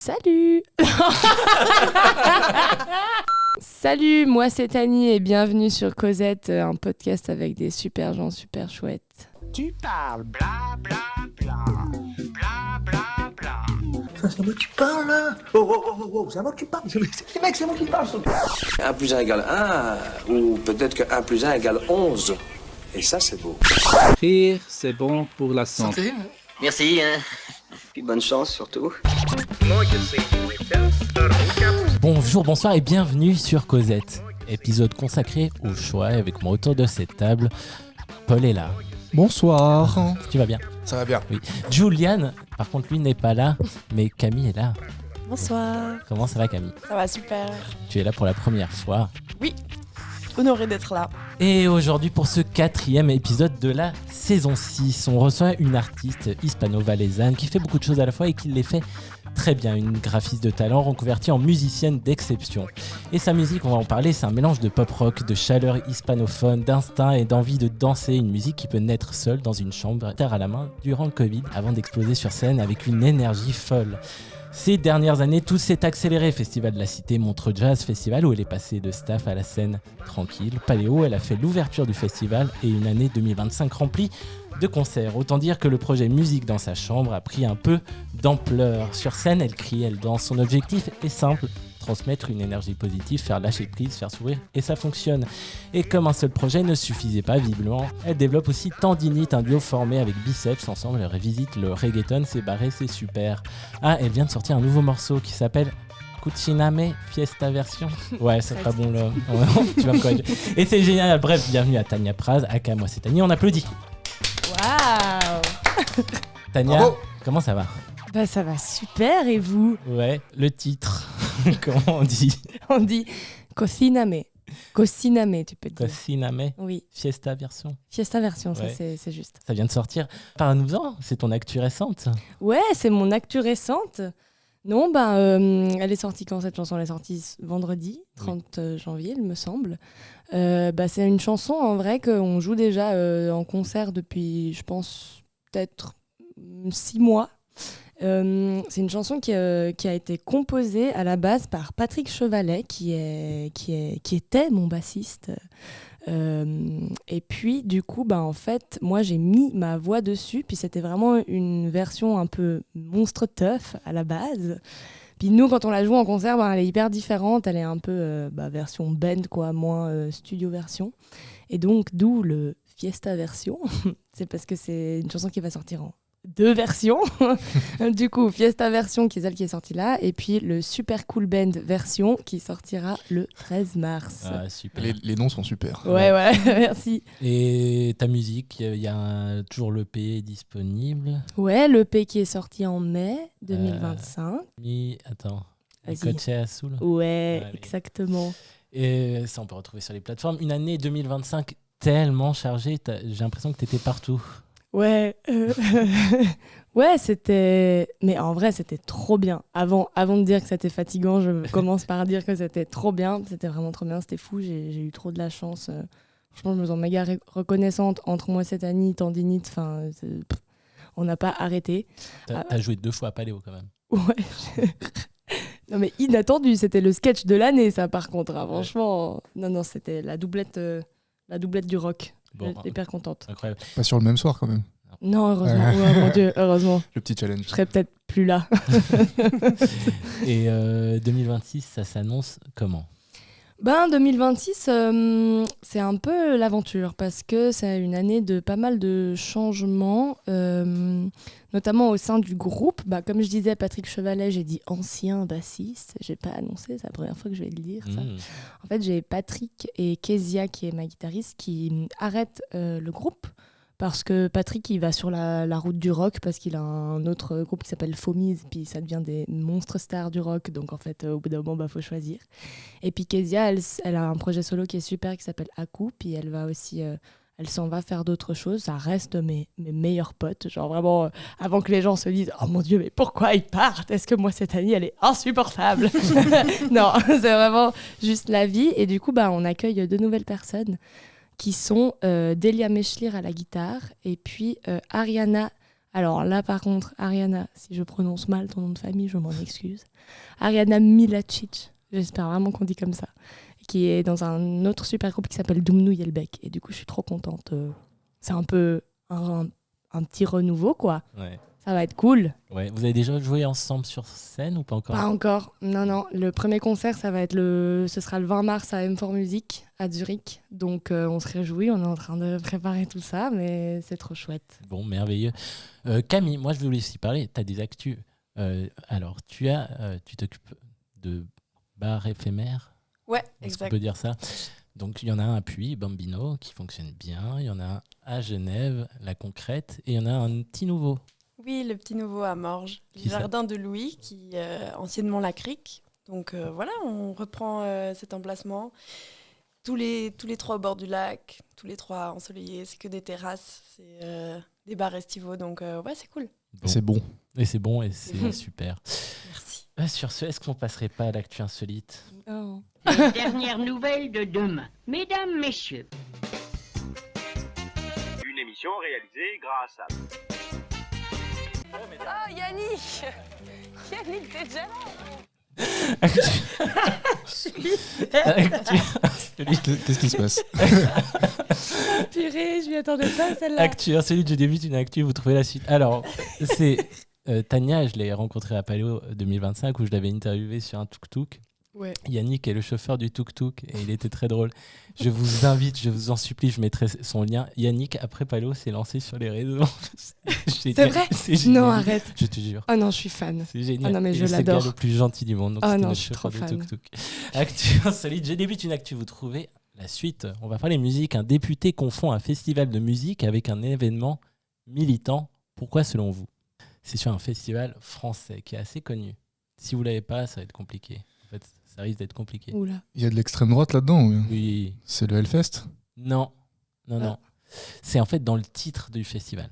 Salut. Salut, moi c'est Tani et bienvenue sur Cosette, un podcast avec des super gens super chouettes. Tu parles bla bla bla, bla bla bla. C'est à moi que tu parles là. Oh, c'est à moi que tu parles. Mec, c'est moi qui parle. 1 plus 1 égale 1, ou peut-être que 1 plus 1 égale 11. Et ça, c'est beau. Rire, c'est bon pour la santé. Merci, hein. Puis bonne chance surtout. Bonjour, bonsoir et bienvenue sur Cosette. Épisode consacré au choix avec moi autour de cette table. Paul est là. Bonsoir. Tu vas bien ? Ça va bien. Oui. Julian, par contre, lui n'est pas là, mais Camille est là. Bonsoir. Comment ça va, Camille ? Ça va super. Tu es là pour la première fois. Oui, honoré d'être là. Et aujourd'hui, pour ce 4e épisode de la saison 6, on reçoit une artiste hispano-valaisanne qui fait beaucoup de choses à la fois et qui les fait très bien. Une graphiste de talent reconvertie en musicienne d'exception. Et sa musique, on va en parler, c'est un mélange de pop-rock, de chaleur hispanophone, d'instinct et d'envie de danser. Une musique qui peut naître seule dans une chambre, terre à la main, durant le Covid, avant d'exploser sur scène avec une énergie folle. Ces dernières années, tout s'est accéléré. Festival de la Cité, Montreux Jazz Festival, où elle est passée de staff à la scène tranquille. Paléo, elle a fait l'ouverture du festival et une année 2025 remplie de concerts. Autant dire que le projet Musique dans sa chambre a pris un peu d'ampleur. Sur scène, elle crie, elle danse. Son objectif est simple, transmettre une énergie positive, faire lâcher prise, faire sourire, et ça fonctionne. Et comme un seul projet ne suffisait pas, visiblement, elle développe aussi Tendinite, un duo formé avec Biceps. Ensemble, elle revisite le reggaeton, c'est barré, c'est super. Ah, elle vient de sortir un nouveau morceau qui s'appelle Cuciname Fiesta version. Ouais, c'est pas bon là. Tu vas me corriger. Et c'est génial. Bref, bienvenue à Tania Praz, aka moi c'est Tani. On applaudit. Waouh. Tania, Bravo. comment ça va ? Bah ça va super et vous ? Ouais, le titre. Comment on dit ? On dit Cociname. Cociname, tu peux dire. Cuciname Oui, Fiesta version. Fiesta version, ça Ouais. c'est juste. Ça vient de sortir. Parle-nous-en, c'est ton actu récente. Ouais, c'est mon actu récente. Non, elle est sortie quand cette chanson ? Elle est sortie vendredi, 30 janvier, il me semble. C'est une chanson en vrai qu'on joue déjà en concert depuis, je pense, peut-être 6 mois. C'est une chanson qui a été composée à la base par Patrick Chevalet, qui était mon bassiste. Et puis du coup en fait moi j'ai mis ma voix dessus, puis c'était vraiment une version un peu monstre tough à la base. Puis nous quand on la joue en concert, elle est hyper différente, elle est un peu version band quoi, moins studio version, et donc d'où le Fiesta version. C'est parce que c'est une chanson qui va sortir en 2 versions. Du coup, Fiesta version qui est celle qui est sortie là, et puis le Super Cool Band version qui sortira le 13 mars. Ah, super. Les noms sont super. Ouais, merci. Et ta musique, il y a toujours l'EP disponible. Ouais, l'EP qui est sorti en mai 2025. Attends. Vas-y. Coach Soul. Ouais, oui. exactement. Et ça, on peut retrouver sur les plateformes. Une année 2025 tellement chargée. J'ai l'impression que tu étais partout. Ouais, ouais, c'était... Mais en vrai, c'était trop bien. Avant de dire que c'était fatigant, je commence par dire que c'était trop bien. C'était vraiment trop bien, c'était fou. J'ai eu trop de la chance. Franchement, je me sens méga reconnaissante. Entre moi, cette année, Tendinite, on n'a pas arrêté. T'as joué 2 fois à Paléo quand même. Ouais. Non mais inattendu, c'était le sketch de l'année, ça, par contre. Hein, franchement, non, c'était la doublette du rock. Bon, J'étais hyper contente. incroyable. Pas sur le même soir quand même. Non, heureusement. Ouais, mon Dieu, heureusement. Le petit challenge. Je serais peut-être plus là. Et 2026, ça s'annonce comment ? 2026, c'est un peu l'aventure parce que c'est une année de pas mal de changements, notamment au sein du groupe. Comme je disais, Patrick Chevalet, j'ai dit ancien bassiste. J'ai pas annoncé, c'est la première fois que je vais le dire. Ça. En fait, j'ai Patrick et Kezia, qui est ma guitariste, qui arrêtent le groupe. Parce que Patrick, il va sur la route du rock parce qu'il a un autre groupe qui s'appelle Fomies, puis ça devient des monstres stars du rock. Donc en fait, au bout d'un moment, faut choisir. Et puis Kezia, elle a un projet solo qui est super, qui s'appelle Aku, puis elle va aussi... elle s'en va faire d'autres choses. Ça reste mes meilleurs potes. Genre vraiment, avant que les gens se disent « Oh mon Dieu, mais pourquoi ils partent ? Est-ce que moi, cette année, elle est insupportable ?» Non, c'est vraiment juste la vie. Et du coup, on accueille 2 nouvelles personnes qui sont Delia Mechlir à la guitare et puis Ariana Alors là, par contre, Ariana, si je prononce mal ton nom de famille, je m'en excuse. Ariana Milacic, j'espère vraiment qu'on dit comme ça, qui est dans un autre super groupe qui s'appelle Dumnou Yelbek. Et du coup, je suis trop contente. C'est un peu un petit renouveau, quoi. Ouais. Ça va être cool. Ouais. Vous avez déjà joué ensemble sur scène ou pas encore? Pas encore. Non. Le premier concert, ce sera le 20 mars à M4 Music à Zurich. Donc, on se réjouit. On est en train de préparer tout ça, mais c'est trop chouette. Bon, merveilleux. Camille, moi, je voulais aussi parler. Tu as des actus. Alors, tu t'occupes de bars éphémères. Ouais, Est-ce qu'on exact. peut dire ça? Donc, il y en a un à Puy, Bambino, qui fonctionne bien. Il y en a un à Genève, La Concrète. Et il y en a un petit nouveau. Oui, le petit nouveau à Morges, Qui le ça jardin de Louis, qui anciennement la crique. Donc voilà, on reprend cet emplacement. Tous les trois au bord du lac, tous les trois ensoleillés, c'est que des terrasses, c'est des bars estivaux, donc ouais, c'est cool. Bon. C'est bon. Et c'est bon et c'est super. Merci. Sur ce, est-ce qu'on passerait pas à l'actu insolite? Oh. Les dernières nouvelles de demain. Mesdames, messieurs. Une émission réalisée grâce à... Oh, Yannick Yannick, t'es déjà là? Qu'est-ce qui se passe? Purée, je m'y attendais pas, celle-là. Actu insolite, je débute une actu, vous trouvez la suite. Alors, c'est Tania, je l'ai rencontrée à Paléo 2025 où je l'avais interviewée sur un tuk-tuk. Ouais. Yannick est le chauffeur du tuk-tuk et il était très drôle. Je vous invite, je vous en supplie, je mettrai son lien. Yannick, après Paléo, s'est lancé sur les réseaux. C'est vrai? C'est génial. Non, arrête. Je te jure. Oh non, je suis fan. C'est génial. Ah non, mais Et je c'est l'adore. le gars le plus gentil du monde. Donc Oh c'était non, notre je suis chauffeur trop de fan. tuk-tuk. Actu insolite, je débute une actu, vous trouvez la suite. On va parler musique. Un député confond un festival de musique avec un événement militant. Pourquoi selon vous? C'est sur un festival français qui est assez connu. Si vous l'avez pas, ça va être compliqué. En fait, ça risque d'être compliqué. Oula. Il y a de l'extrême droite là-dedans ou bien? Oui. C'est le Hellfest? Non. Non. C'est en fait dans le titre du festival.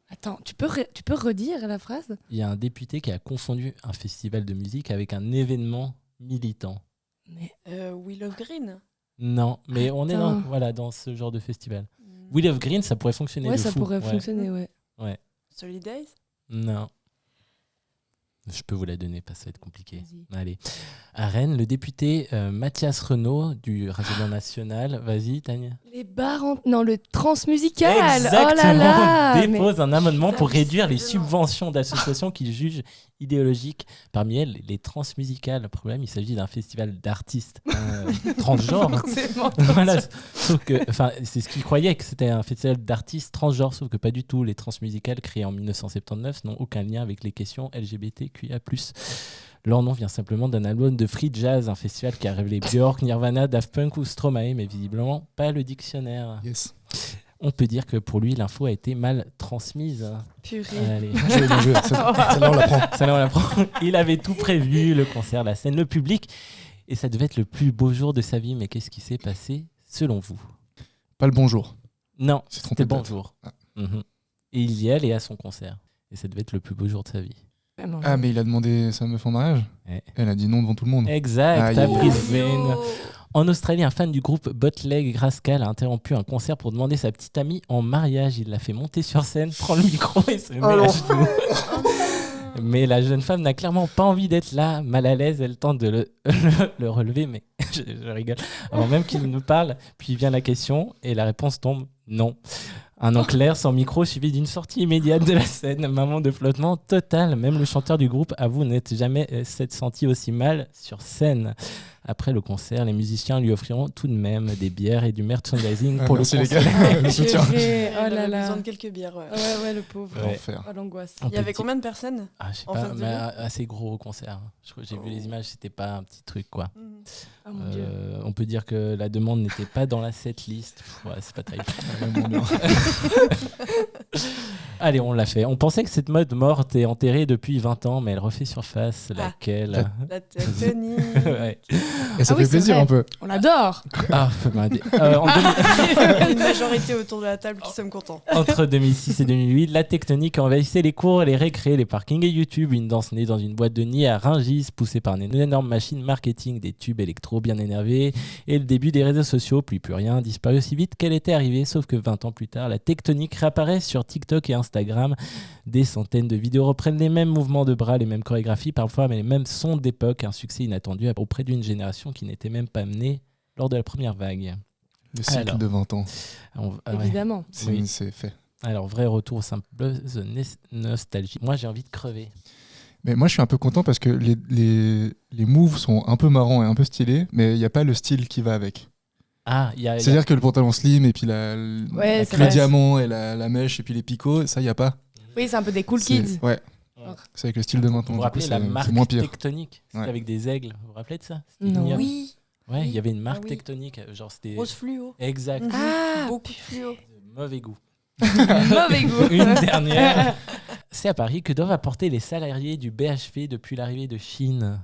Attends, tu peux redire la phrase? Il y a un député qui a confondu un festival de musique avec un événement militant. Mais Wheel of Green. Non, mais on est dans ce genre de festival. Wheel of Green, ça pourrait fonctionner. ouais, de ça fou. pourrait fonctionner, ouais. Solidays. Non. Je peux vous la donner parce que ça va être compliqué. Vas-y. Allez. À Rennes, le député Mathias Renaud du Rassemblement National. Vas-y, Tania. Les bars Non, le transmusical. Exactement. Oh là là. Dépose un amendement pour réduire les subventions d'associations qu'il juge idéologiques. Parmi elles, les transmusicales. Le problème, il s'agit d'un festival d'artistes transgenres. Forcément. Voilà. Sauf que, c'est ce qu'ils croyaient que c'était un festival d'artistes transgenres, sauf que pas du tout. Les transmusicales créées en 1979 n'ont aucun lien avec les questions LGBTQIA+. Leur nom vient simplement d'un album de free jazz, un festival qui a révélé Björk, Nirvana, Daft Punk ou Stromae, mais visiblement pas le dictionnaire. Yes. On peut dire que pour lui, l'info a été mal transmise. Purée. Allez. Bien joué. Celle-là, on l'apprend. Celle-là, on l'apprend. Il avait tout prévu, le concert, la scène, le public, et ça devait être le plus beau jour de sa vie. Mais qu'est-ce qui s'est passé, selon vous? Pas le bonjour. Non, C'est c'était trompé de date. bonjour. Ah. Mhm. Et il y allait à son concert. Et ça devait être le plus beau jour de sa vie. Vraiment. Ah, mais il a demandé sa meuf en mariage. Ouais. Elle a dit non devant tout le monde. Exact, Aïe, à aïe, aïe. Brisbane. En Australie, un fan du groupe Bootleg Rascal a interrompu un concert pour demander sa petite amie en mariage. Il l'a fait monter sur scène, prend le micro et se met à genoux. Mais la jeune femme n'a clairement pas envie d'être là, mal à l'aise. Elle tente de le relever, mais je rigole. Avant même qu'il nous parle, puis vient la question et la réponse tombe non. Un nom clair, sans micro, suivi d'une sortie immédiate de la scène. Moment de flottement total. Même le chanteur du groupe avoue n'être jamais s'être senti aussi mal sur scène. Après le concert, les musiciens lui offriront tout de même des bières et du merchandising pour le merci les concert. gars. Le soutien. Purée. Oh Il là avait là. besoin de quelques bières. Ouais. Ouais, le pauvre. Ouais. L'enfer. Oh, l'angoisse. On Il y peut avait dire- combien de personnes? Ah, je sais En pas, face de mais lui assez gros au concert. Je crois que j'ai vu les images, c'était pas un petit truc quoi. Oh mon Dieu. On peut dire que la demande n'était pas dans la setlist. Ouais, c'est pas terrible. Vraiment bien. Allez, on l'a fait. On pensait que cette mode morte et enterrée depuis 20 ans, mais elle refait surface. Ah. Laquelle La tectonique. Ouais. Et ça Ah oui, fait c'est plaisir vrai. un peu. On l'adore. Ah, Une majorité autour de la table qui sommes contents. Entre 2006 et 2008, la tectonique envahissait les cours, les récrés, les parkings et YouTube. Une danse née dans une boîte de nuit à Rungis, poussée par une énorme machine marketing, des tubes électro bien énervés, et le début des réseaux sociaux, puis plus rien, disparu aussi vite qu'elle était arrivée. Sauf que 20 ans plus tard, la tectonique réapparaît sur TikTok et Instagram. Des centaines de vidéos reprennent les mêmes mouvements de bras, les mêmes chorégraphies, parfois mais les mêmes sons d'époque. Un succès inattendu auprès d'une génération qui n'était même pas née lors de la première vague. Le cycle de 20 ans. Évidemment. C'est fait. Alors, vrai retour aux simples nostalgie. Moi, j'ai envie de crever. Mais moi, je suis un peu content parce que les moves sont un peu marrants et un peu stylés, mais il n'y a pas le style qui va avec. C'est-à-dire que le pantalon slim et puis le diamant et la mèche et puis les picots, ça, il n'y a pas. Oui, c'est un peu des cool kids. Ouais. C'est avec le style de maintenant. Vous vous rappelez la marque tectonique avec des aigles? Vous vous rappelez de ça? Non. Oui. Ouais, il y avait une marque tectonique. Genre, c'était... Rose fluo. Exact. Beaucoup fluo. Mauvais goût. Mauvais goût. Une dernière. C'est à Paris que doivent apporter les salariés du BHV depuis l'arrivée de Chine.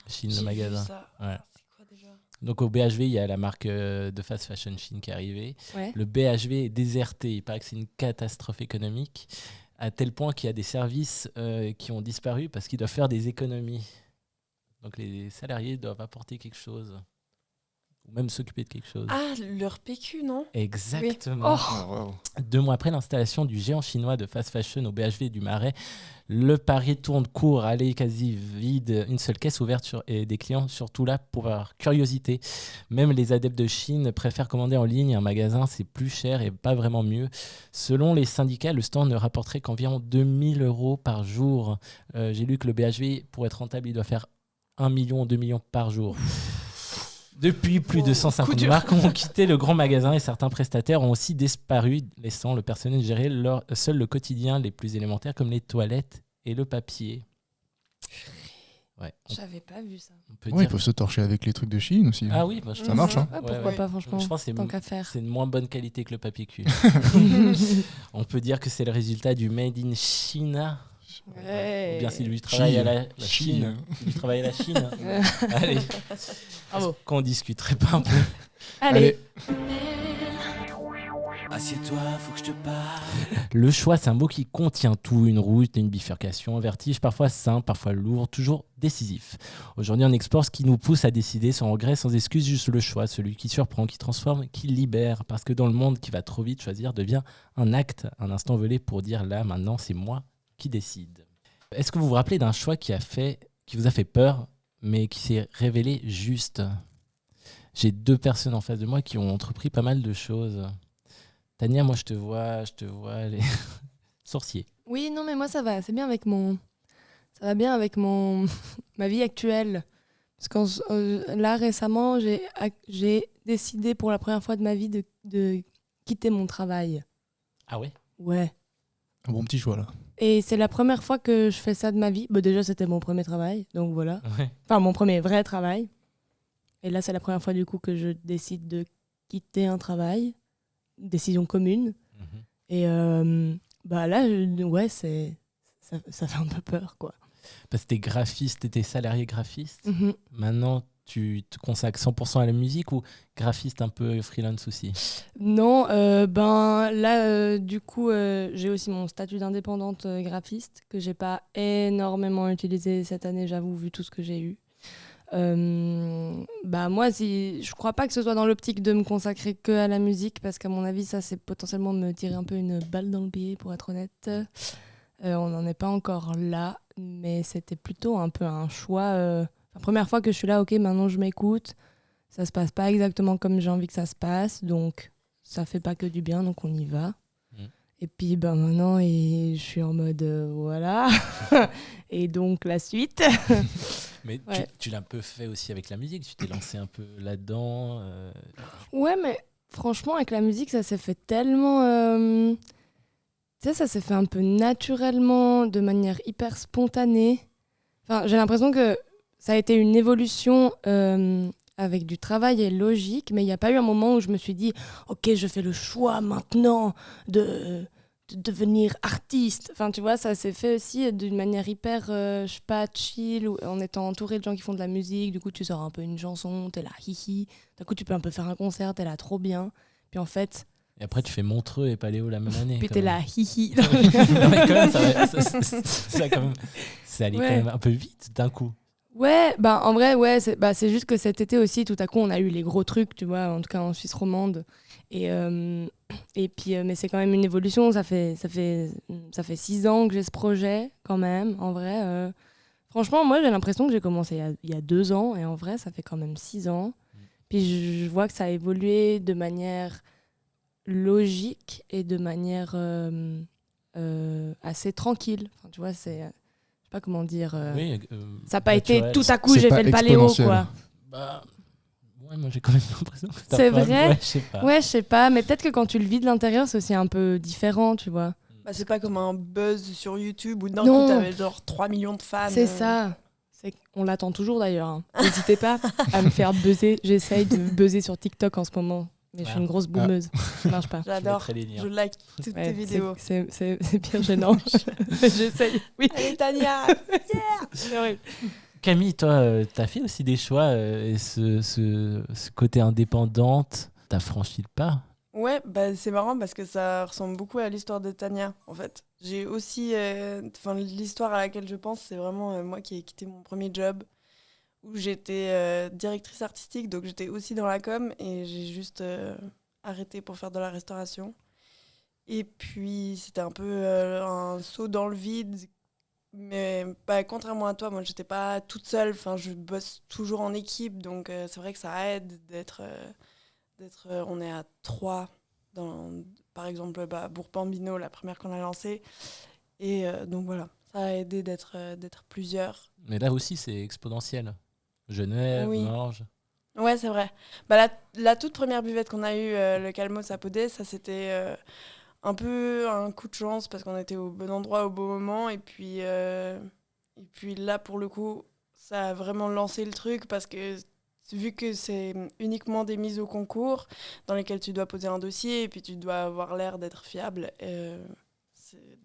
Chine, le magasin. Ouais. C'est quoi déjà? Donc au BHV, il y a la marque de fast fashion Chine qui est arrivée. Ouais. Le BHV est déserté. Il paraît que c'est une catastrophe économique, à tel point qu'il y a des services qui ont disparu parce qu'ils doivent faire des économies. Donc les salariés doivent apporter quelque chose. Ou même s'occuper de quelque chose. Ah, leur PQ, non? Exactement. Oui. Wow. 2 mois après l'installation du géant chinois de fast fashion au BHV du Marais, le pari tourne court, allée quasi vide, une seule caisse ouverte et des clients surtout là pour leur curiosité. Même les adeptes de Chine préfèrent commander en ligne. Un magasin, c'est plus cher et pas vraiment mieux. Selon les syndicats, le stand ne rapporterait qu'environ 2 000 € par jour. J'ai lu que le BHV, pour être rentable, il doit faire 1 million, 2 millions par jour. Depuis, plus de 150 marques ont quitté le grand magasin et certains prestataires ont aussi disparu, laissant le personnel gérer seul le quotidien, les plus élémentaires comme les toilettes et le papier. Ouais. J'avais pas vu ça. Ils peuvent se torcher avec les trucs de Chine aussi. Ah oui, ça marche. Hein. Pourquoi pas, franchement. Je pense que tant qu'à faire. C'est de moins bonne qualité que le papier cul. On peut dire que c'est le résultat du Made in China. Ouais. Ou bien c'est du travail à la Chine. C'est du travail à la Chine. Allez. Bravo. Qu'on discuterait pas un peu. Allez. Assieds-toi, faut que je te parle. Le choix, c'est un mot qui contient tout, une route, une bifurcation, un vertige, parfois simple, parfois lourd, toujours décisif. Aujourd'hui, on explore ce qui nous pousse à décider sans regret, sans excuse, juste le choix, celui qui surprend, qui transforme, qui libère. Parce que dans le monde qui va trop vite, choisir devient un acte, un instant volé pour dire là, maintenant, c'est moi qui décide. Est-ce que vous vous rappelez d'un choix qui vous a fait peur, mais qui s'est révélé juste? J'ai 2 personnes en face de moi qui ont entrepris pas mal de choses. Tania, moi je te vois les sorciers. Oui, non mais moi ça va, ça va bien avec ma vie actuelle. Parce que là récemment, j'ai décidé pour la première fois de ma vie de quitter mon travail. Ah ouais? Ouais. Un bon petit choix là. Et c'est la première fois que je fais ça de ma vie. Bah, déjà, c'était mon premier travail, donc voilà. Ouais. Enfin, mon premier vrai travail. Et là, c'est la première fois du coup que je décide de quitter un travail. Décision commune. Et bah là, ça fait un peu peur, quoi. Parce que t'es graphiste, t'étais salarié graphiste. Maintenant, tu te consacres 100% à la musique ou graphiste un peu freelance aussi? Non, du coup, j'ai aussi mon statut d'indépendante graphiste que j'ai pas énormément utilisé cette année, j'avoue, vu tout ce que j'ai eu. Moi, je crois pas que ce soit dans l'optique de me consacrer que à la musique, parce qu'à mon avis, ça, c'est potentiellement me tirer un peu une balle dans le pied, pour être honnête. On n'en est pas encore là, mais c'était plutôt un peu un choix. La première fois que je suis là, ok, maintenant je m'écoute. Ça se passe pas exactement comme j'ai envie que ça se passe, donc ça fait pas que du bien, donc on y va. Et puis maintenant, je suis en mode voilà. Et donc la suite. Mais tu l'as un peu fait aussi avec la musique, tu t'es lancé un peu là-dedans. Ouais, mais franchement, avec la musique, ça s'est fait tellement... ça s'est fait un peu naturellement, de manière hyper spontanée. Enfin, j'ai l'impression que ça a été une évolution avec du travail et logique, mais il n'y a pas eu un moment où je me suis dit « Ok, je fais le choix maintenant de devenir artiste ». Enfin, tu vois, ça s'est fait aussi d'une manière hyper, chill, en étant entouré de gens qui font de la musique. Du coup, tu sors un peu une chanson, t'es là, hihi. D'un coup, tu peux un peu faire un concert, t'es là, trop bien. Puis en fait... Et après, tu fais Montreux et Paléo la même année. Puis t'es là, hihi. Non, mais quand même, ça allait quand même un peu vite d'un coup. Ouais, bah en vrai, ouais, c'est juste que cet été aussi, tout à coup, on a eu les gros trucs, tu vois, en tout cas en Suisse romande. Et puis, mais c'est quand même une évolution. Ça fait 6 ans que j'ai ce projet, quand même, en vrai. Franchement, moi, j'ai l'impression que j'ai commencé il y a 2 ans, et en vrai, ça fait quand même 6 ans. Puis je vois que ça a évolué de manière logique et de manière assez tranquille. Enfin, tu vois, c'est... je sais pas comment dire. Ça n'a pas été tout à coup, j'ai fait le paléo, quoi. Bah, ouais, moi j'ai quand même l'impression que c'est vrai. Ouais, je sais pas. Ouais, je sais pas. Mais peut-être que quand tu le vis de l'intérieur, c'est aussi un peu différent, tu vois. Bah, c'est pas comme un buzz sur YouTube où d'un coup t'avais genre 3 millions de fans. C'est ça. On l'attend toujours d'ailleurs. Hein. N'hésitez pas à me faire buzzer. J'essaye de buzzer sur TikTok en ce moment. Mais je suis une grosse boumeuse. Ça marche pas. J'adore. Je like toutes tes vidéos. C'est bien gênant. J'essaye. Oui. Allez, Tania. Yeah. C'est horrible. Camille, toi, t'as fait aussi des choix et ce côté indépendante, t'as franchi le pas. Ouais, bah, c'est marrant parce que ça ressemble beaucoup à l'histoire de Tania, en fait. J'ai aussi... l'histoire à laquelle je pense, c'est vraiment moi qui ai quitté mon premier job où j'étais directrice artistique, donc j'étais aussi dans la com et j'ai juste arrêté pour faire de la restauration. Et puis, c'était un peu un saut dans le vide. Mais contrairement à toi, moi, j'étais pas toute seule. Enfin, je bosse toujours en équipe, donc c'est vrai que ça aide d'être on est à 3 par exemple, Bourg-Pambino, la première qu'on a lancée. Et donc voilà, ça a aidé d'être plusieurs. Mais là aussi, c'est exponentiel. Genève, oui. Morges. Ouais, c'est vrai. La toute première buvette qu'on a eue, le Calmos à Podé, ça c'était un peu un coup de chance parce qu'on était au bon endroit au bon moment. Et puis là, pour le coup, ça a vraiment lancé le truc parce que vu que c'est uniquement des mises au concours dans lesquelles tu dois poser un dossier et puis tu dois avoir l'air d'être fiable,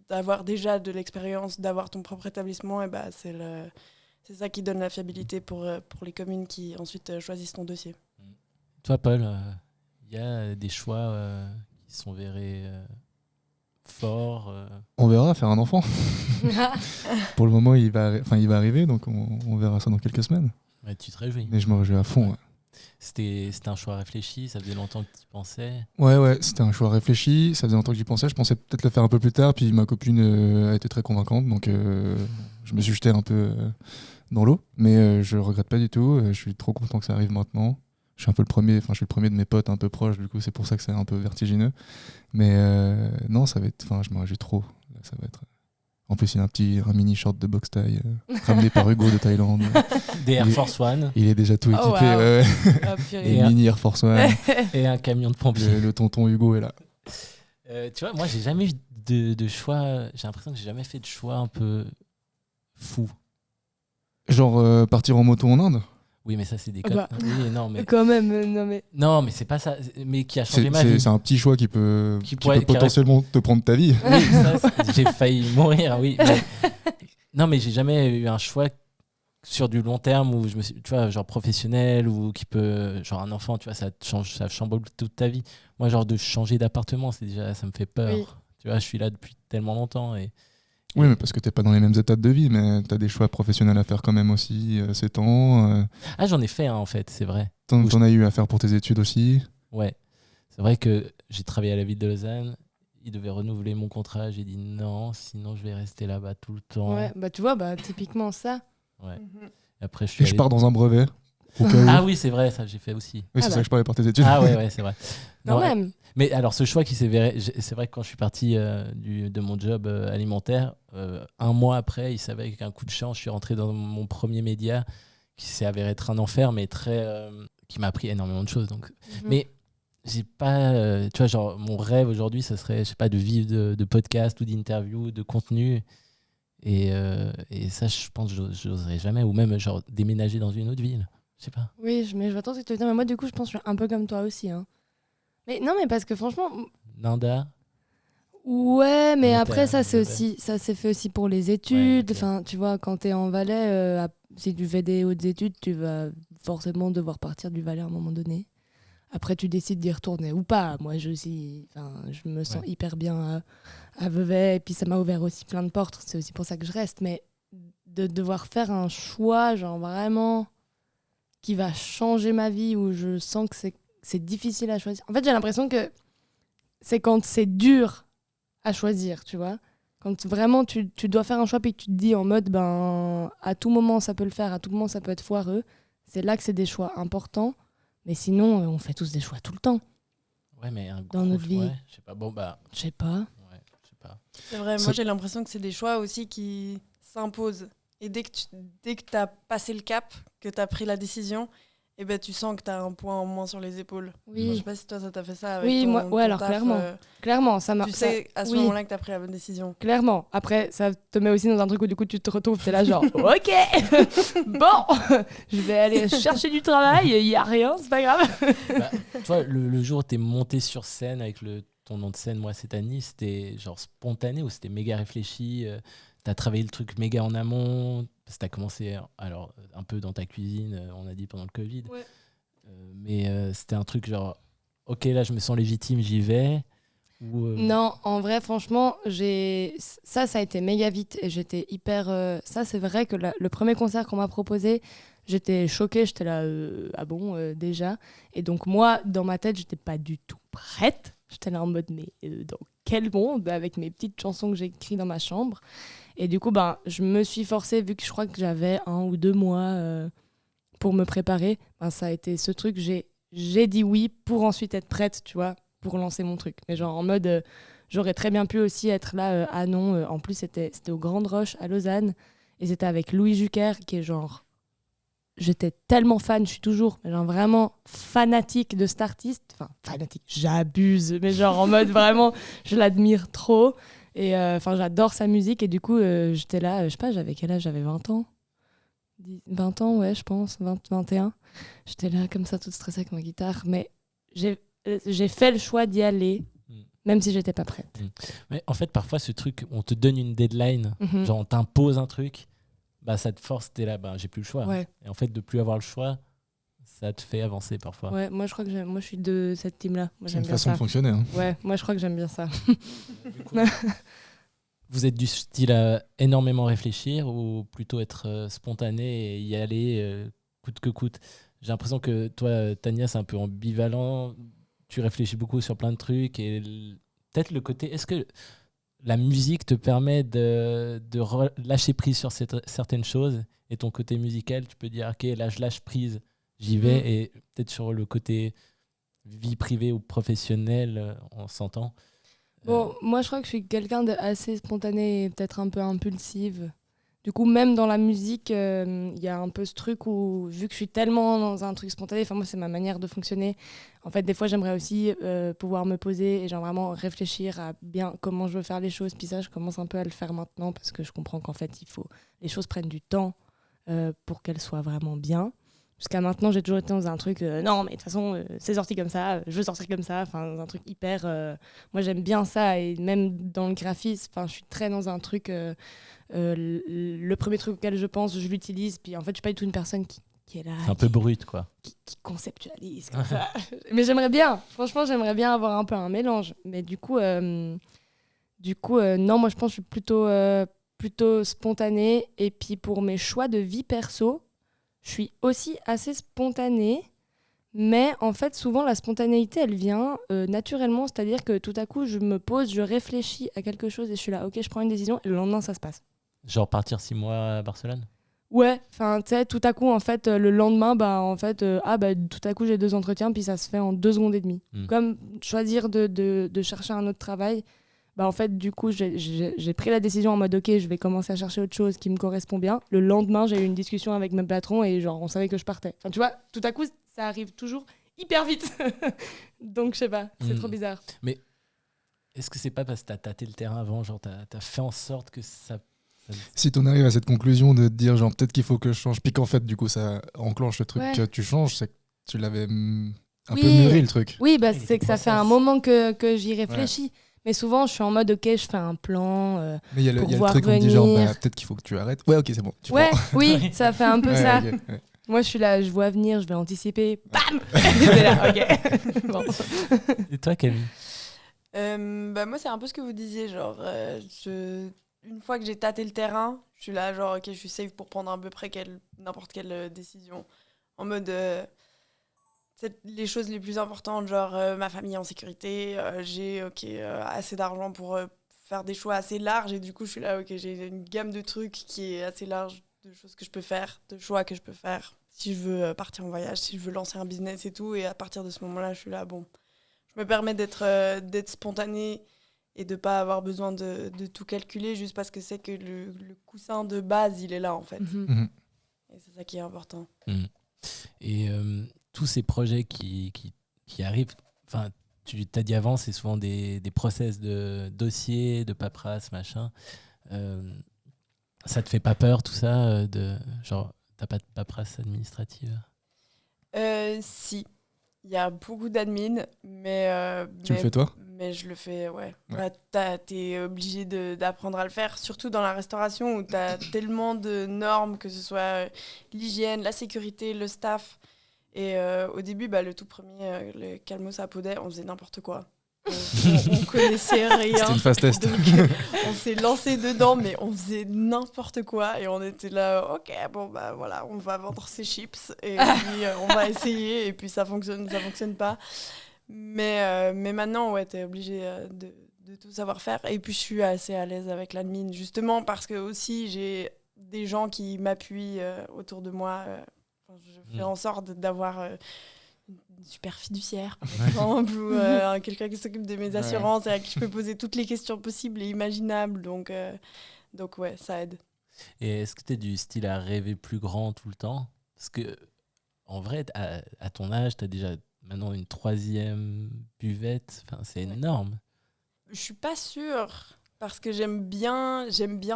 d'avoir déjà de l'expérience, d'avoir ton propre établissement, et c'est ça qui donne la fiabilité pour les communes qui ensuite choisissent ton dossier. Toi, Paul, il y a des choix qui sont verrés forts. On verra, faire un enfant. Pour le moment, il va arriver, donc on verra ça dans quelques semaines. Ouais, tu te réjouis. Mais je me réjouis à fond. Ouais. C'était un choix réfléchi, ça faisait longtemps que tu y pensais. Ouais, c'était un choix réfléchi, ça faisait longtemps que j'y pensais. Je pensais peut-être le faire un peu plus tard, puis ma copine a été très convaincante, donc je me suis jeté un peu dans l'eau. Mais je regrette pas du tout, je suis trop content que ça arrive maintenant. Je suis le premier de mes potes un peu proches, du coup c'est pour ça que c'est un peu vertigineux. Mais non, ça va être, je me réjouis trop. Là, ça va être... En plus, il a un mini short de boxe taille ramené par Hugo de Thaïlande. Des Air Force One. Il est déjà tout équipé. Wow. Et mini Air Force One. Et un camion de pompiers. Le tonton Hugo est là. Tu vois, moi, j'ai jamais eu de choix. J'ai l'impression que j'ai jamais fait de choix un peu fou. Genre partir en moto en Inde ? Oui, mais ça, c'est des cas. Oui, non, mais... Quand même, non, mais... Non, mais c'est pas ça. Mais qui a changé ma vie. C'est un petit choix qui peut potentiellement te prendre ta vie. Oui, ça, j'ai failli mourir, oui. Mais... Non, mais j'ai jamais eu un choix sur du long terme où je me suis, tu vois, genre professionnel ou qui peut, genre un enfant, tu vois, ça chamboule toute ta vie. Moi, genre de changer d'appartement, c'est déjà, ça me fait peur. Oui. Tu vois, je suis là depuis tellement longtemps et... Oui, mais parce que t'es pas dans les mêmes étapes de vie, mais t'as des choix professionnels à faire quand même aussi ces temps. Ah, j'en ai fait en fait, c'est vrai. T'en as eu à faire pour tes études aussi. Ouais, c'est vrai que j'ai travaillé à la ville de Lausanne. Ils devaient renouveler mon contrat. J'ai dit non, sinon je vais rester là-bas tout le temps. Ouais, tu vois, typiquement ça. Ouais. Et après, je pars dans un brevet. Ah oui, c'est vrai, ça j'ai fait aussi. Oui, c'est ça que je parlais par tes études. Ah ouais, c'est vrai. Quand même. Mais alors, ce choix qui s'est avéré, c'est vrai que quand je suis parti de mon job alimentaire, 1 mois après, il s'avère qu'avec un coup de chance, je suis rentré dans mon premier média qui s'est avéré être un enfer, mais qui m'a appris énormément de choses. Donc. Mais j'ai pas, tu vois, genre mon rêve aujourd'hui, ça serait, je sais pas, de vivre de podcasts ou d'interviews, de contenu. Et ça, je pense que j'oserais jamais, ou même genre déménager dans une autre ville. Je sais pas. Oui, mais je vois tant ce que tu veux dire. Mais moi, du coup, je pense que je suis un peu comme toi aussi. Hein. Mais non, mais parce que franchement. Nanda. Ouais, mais après, ça s'est fait aussi pour les études. Ouais, okay. Enfin, tu vois, quand t'es en Valais, si tu fais des hautes études, tu vas forcément devoir partir du Valais à un moment donné. Après, tu décides d'y retourner ou pas. Moi, je me sens hyper bien à Vevey. Et puis, ça m'a ouvert aussi plein de portes. C'est aussi pour ça que je reste. Mais de devoir faire un choix, genre vraiment, qui va changer ma vie, où je sens que c'est difficile à choisir. En fait, j'ai l'impression que c'est quand c'est dur à choisir, tu vois. Quand vraiment tu dois faire un choix, puis tu te dis en mode, à tout moment ça peut le faire, à tout moment ça peut être foireux. C'est là que c'est des choix importants. Mais sinon, on fait tous des choix tout le temps. Ouais, mais dans notre vie. Ouais, je sais pas. Je sais pas. Ouais, je sais pas. C'est vrai, moi j'ai l'impression que c'est des choix aussi qui s'imposent. Et dès que t'as passé le cap, que t'as pris la décision, et ben tu sens que t'as un poids en moins sur les épaules. Oui. Je sais pas si toi ça t'a fait ça avec oui, ton moi, alors taf, clairement, ça m'a. Tu sais à ce moment-là que t'as pris la bonne décision. Clairement. Après, ça te met aussi dans un truc où du coup tu te retrouves, t'es là genre, ok, bon, je vais aller chercher du travail, il y a rien, c'est pas grave. Toi, le jour où t'es monté sur scène avec ton nom de scène, Moi c'est Annie, c'était genre spontané ou c'était méga réfléchi? T'as travaillé le truc méga en amont, parce que t'as commencé alors un peu dans ta cuisine, on a dit pendant le Covid. Ouais. Mais c'était un truc genre, ok, là je me sens légitime, j'y vais. Non, en vrai, franchement, ça a été méga vite et j'étais hyper. Ça, c'est vrai que le premier concert qu'on m'a proposé, j'étais choquée, j'étais là, ah bon, déjà. Et donc, moi, dans ma tête, j'étais pas du tout prête. J'étais là en mode, mais dans quel monde, avec mes petites chansons que j'ai écrites dans ma chambre. Et du coup, je me suis forcée, vu que je crois que j'avais 1 ou 2 mois pour me préparer. Ça a été ce truc, j'ai dit oui pour ensuite être prête, tu vois, pour lancer mon truc. Mais genre en mode, j'aurais très bien pu aussi être là, ah non, en plus c'était au Grande Roche à Lausanne, et c'était avec Louis Jucker, qui est genre, j'étais tellement fan, je suis toujours genre vraiment fanatique de cet artiste, enfin fanatique, j'abuse, mais genre en mode vraiment, je l'admire trop, et j'adore sa musique, et du coup j'étais là, je sais pas, j'avais quel âge, j'avais 20 ans 20 ans, ouais, je pense, 21. J'étais là comme ça, toute stressée avec ma guitare, mais j'ai fait le choix d'y aller, même si j'étais pas prête. Mais en fait, parfois, ce truc, on te donne une deadline, genre on t'impose un truc, ça te force, t'es là, j'ai plus le choix. Ouais. Et en fait, de plus avoir le choix, ça te fait avancer parfois. Ouais, moi je crois que je suis de cette team-là. Moi, c'est une façon de fonctionner. Hein. Ouais, moi je crois que j'aime bien ça. Vous êtes du style à énormément réfléchir ou plutôt être spontané et y aller coûte que coûte? J'ai l'impression que toi, Tania, c'est un peu ambivalent. Tu réfléchis beaucoup sur plein de trucs. Et peut-être le côté... Est-ce que la musique te permet de lâcher prise sur certaines choses? Et ton côté musical, tu peux dire, ok, là, je lâche prise, j'y vais. Et peut-être sur le côté vie privée ou professionnelle, on s'entend. Bon, moi, je crois que je suis quelqu'un d'assez spontané et peut-être un peu impulsive. Du coup, même dans la musique, il y a un peu ce truc où, vu que je suis tellement dans un truc spontané, moi, c'est ma manière de fonctionner. En fait, des fois, j'aimerais aussi pouvoir me poser et genre vraiment réfléchir à bien comment je veux faire les choses. Puis ça, je commence un peu à le faire maintenant parce que je comprends qu'en fait, les choses prennent du temps pour qu'elles soient vraiment bien. Jusqu'à maintenant, j'ai toujours été dans un truc, non, mais de toute façon, c'est sorti comme ça, je veux sortir comme ça, un truc hyper... moi, j'aime bien ça, et même dans le graphisme, je suis très dans un truc, le premier truc auquel je pense, je l'utilise, puis en fait, je suis pas du tout une personne qui est là... C'est un peu brute, quoi. Qui conceptualise comme ça. Mais j'aimerais bien, franchement, j'aimerais bien avoir un peu un mélange. Mais du coup, non, moi, je pense que je suis plutôt spontanée, et puis pour mes choix de vie perso, je suis aussi assez spontanée, mais en fait, souvent, la spontanéité, elle vient naturellement, c'est-à-dire que tout à coup, je me pose, je réfléchis à quelque chose et je suis là, ok, je prends une décision, et le lendemain, ça se passe. Genre partir 6 mois à Barcelone? Ouais, tu sais, tout à coup, en fait, le lendemain, tout à coup, j'ai 2 entretiens, puis ça se fait en 2 secondes et demie. Comme choisir de chercher un autre travail, en fait, du coup, j'ai pris la décision en mode, ok, je vais commencer à chercher autre chose qui me correspond bien. Le lendemain, j'ai eu une discussion avec mon patron et genre, on savait que je partais. Tu vois, tout à coup, ça arrive toujours hyper vite. Donc, je sais pas, c'est trop bizarre. Mais est-ce que c'est pas parce que t'as tâté le terrain avant, genre, t'as fait en sorte que ça... Si t'en arrives à cette conclusion de te dire, genre, peut-être qu'il faut que je change, puis qu'en fait, du coup, ça enclenche le truc que tu changes, c'est que tu l'avais un peu mûri, le truc. Oui, c'est que ça fait un moment que j'y réfléchis. Ouais. Mais souvent, je suis en mode, ok, je fais un plan mais il y a le truc où on dit, genre, peut-être qu'il faut que tu arrêtes. Ouais, ok, c'est bon. Oui, ça fait un peu ça. Okay, ouais. Moi, je suis là, je vois venir, je vais anticiper. Bam. C'est là, ok. Bon. Et toi, Camille? Moi, c'est un peu ce que vous disiez, genre, une fois que j'ai tâté le terrain, je suis là, genre, ok, je suis safe pour prendre à peu près n'importe quelle décision. En mode, les choses les plus importantes, genre ma famille en sécurité, j'ai assez d'argent pour faire des choix assez larges. Et du coup, je suis là, ok, j'ai une gamme de trucs qui est assez large, de choses que je peux faire, de choix que je peux faire. Si je veux partir en voyage, si je veux lancer un business et tout. Et à partir de ce moment-là, je suis là, bon, je me permets d'être spontanée et de ne pas avoir besoin de tout calculer juste parce que c'est que le coussin de base, il est là, en fait. Et c'est ça qui est important. Et tous ces projets qui arrivent, enfin, tu t'as dit avant, c'est souvent des process de dossiers, de paperasse, machin. Ça te fait pas peur, tout ça genre, t'as pas de paperasse administrative? Si. Il y a beaucoup d'admin, mais... Tu le fais toi? Mais je le fais, ouais. Bah, t'es obligé d'apprendre à le faire, surtout dans la restauration où t'as tellement de normes, que ce soit l'hygiène, la sécurité, le staff. Et au début, le tout premier, le Calmos à Podet, on faisait n'importe quoi. On connaissait rien. C'était une fast test. Donc, on s'est lancé dedans, mais on faisait n'importe quoi. Et on était là, ok, bon, bah voilà, on va vendre ces chips. Et puis, on va essayer. Et puis, ça fonctionne pas. Mais maintenant, ouais, t'es obligé de tout savoir faire. Et puis, je suis assez à l'aise avec l'admin, justement, parce que aussi, j'ai des gens qui m'appuient autour de moi. Je fais en sorte d'avoir... une super fiduciaire, par exemple, ou quelqu'un qui s'occupe de mes assurances et à qui je peux poser toutes les questions possibles et imaginables. Donc ouais, ça aide. Et est-ce que tu es du style à rêver plus grand tout le temps? Parce que, en vrai, à ton âge, tu as déjà maintenant une 3e buvette. Enfin, c'est énorme. Je suis pas sûre. Parce que j'aime bien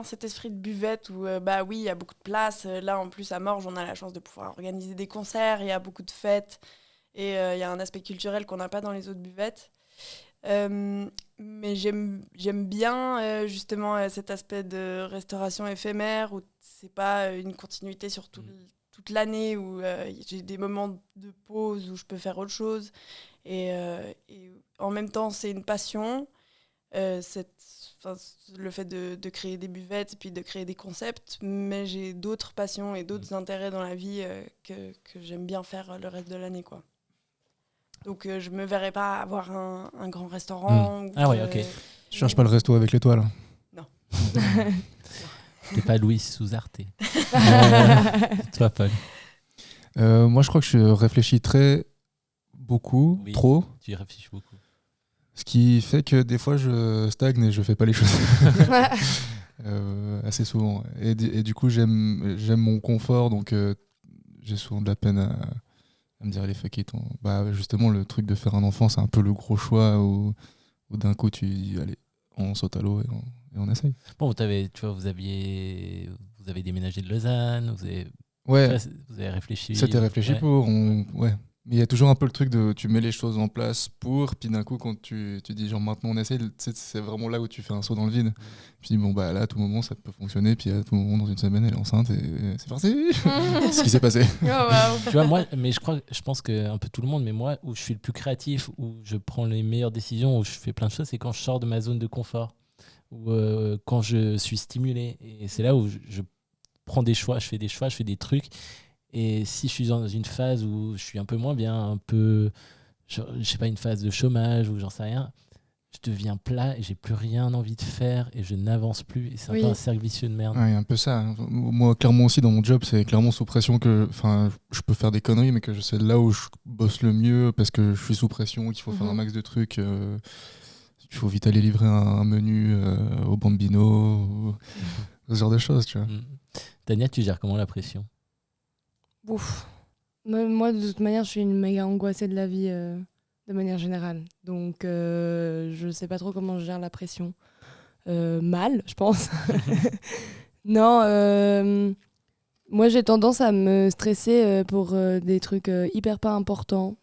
cet esprit de buvette où, oui, il y a beaucoup de place. Là, en plus, à Morges, on a la chance de pouvoir organiser des concerts. Il y a beaucoup de fêtes. Et il y a un aspect culturel qu'on n'a pas dans les autres buvettes. Mais j'aime bien, justement, cet aspect de restauration éphémère où c'est pas une continuité sur toute l'année, où j'ai des moments de pause où je peux faire autre chose. Et en même temps, c'est une passion. Le fait de créer des buvettes et puis de créer des concepts, mais j'ai d'autres passions et d'autres intérêts dans la vie que j'aime bien faire le reste de l'année, quoi. Donc je me verrais pas avoir un grand restaurant. Ah ouais, ok. Tu cherches pas le resto avec l'étoile? Non. T'es pas Louis Souzarte. Toi, Paul? Moi, je crois que je réfléchis beaucoup, trop. Tu y réfléchis beaucoup. Ce qui fait que des fois, je stagne et je fais pas les choses. Assez souvent. Et du coup, j'aime mon confort, donc j'ai souvent de la peine à me dire, allez, fuck it. Justement, le truc de faire un enfant, c'est un peu le gros choix où d'un coup, tu dis, allez, on saute à l'eau et on essaye. Bon, vous avez déménagé de Lausanne, vous avez réfléchi. C'était réfléchi pour... Ouais. Mais il y a toujours un peu le truc de tu mets les choses en place puis d'un coup quand tu dis genre maintenant on essaie, c'est vraiment là où tu fais un saut dans le vide. Puis bon là à tout moment ça peut fonctionner, puis à tout moment dans une semaine elle est enceinte et c'est parti. C'est ce qui s'est passé. Oh, wow. Tu vois, moi, mais je pense que un peu tout le monde, mais moi où je suis le plus créatif, où je prends les meilleures décisions, où je fais plein de choses, c'est quand je sors de ma zone de confort, ou quand je suis stimulé, et c'est là où je prends des choix, je fais des trucs. Et si je suis dans une phase où je suis un peu moins bien, un peu, je sais pas, une phase de chômage ou j'en sais rien, je deviens plat et j'ai plus rien envie de faire et je n'avance plus. Et c'est un peu un cercle vicieux de merde. Ouais, un peu ça. Moi, clairement aussi, dans mon job, c'est clairement sous pression que je peux faire des conneries, mais que c'est là où je bosse le mieux parce que je suis sous pression, qu'il faut faire un max de trucs. Il faut vite aller livrer un menu au Bambino, ce genre de choses, tu vois. Tania, tu gères comment la pression? Ouf. Moi, de toute manière, je suis une méga angoissée de la vie de manière générale. Donc, je sais pas trop comment je gère la pression. Mal, je pense. Non, moi, j'ai tendance à me stresser pour des trucs hyper pas importants.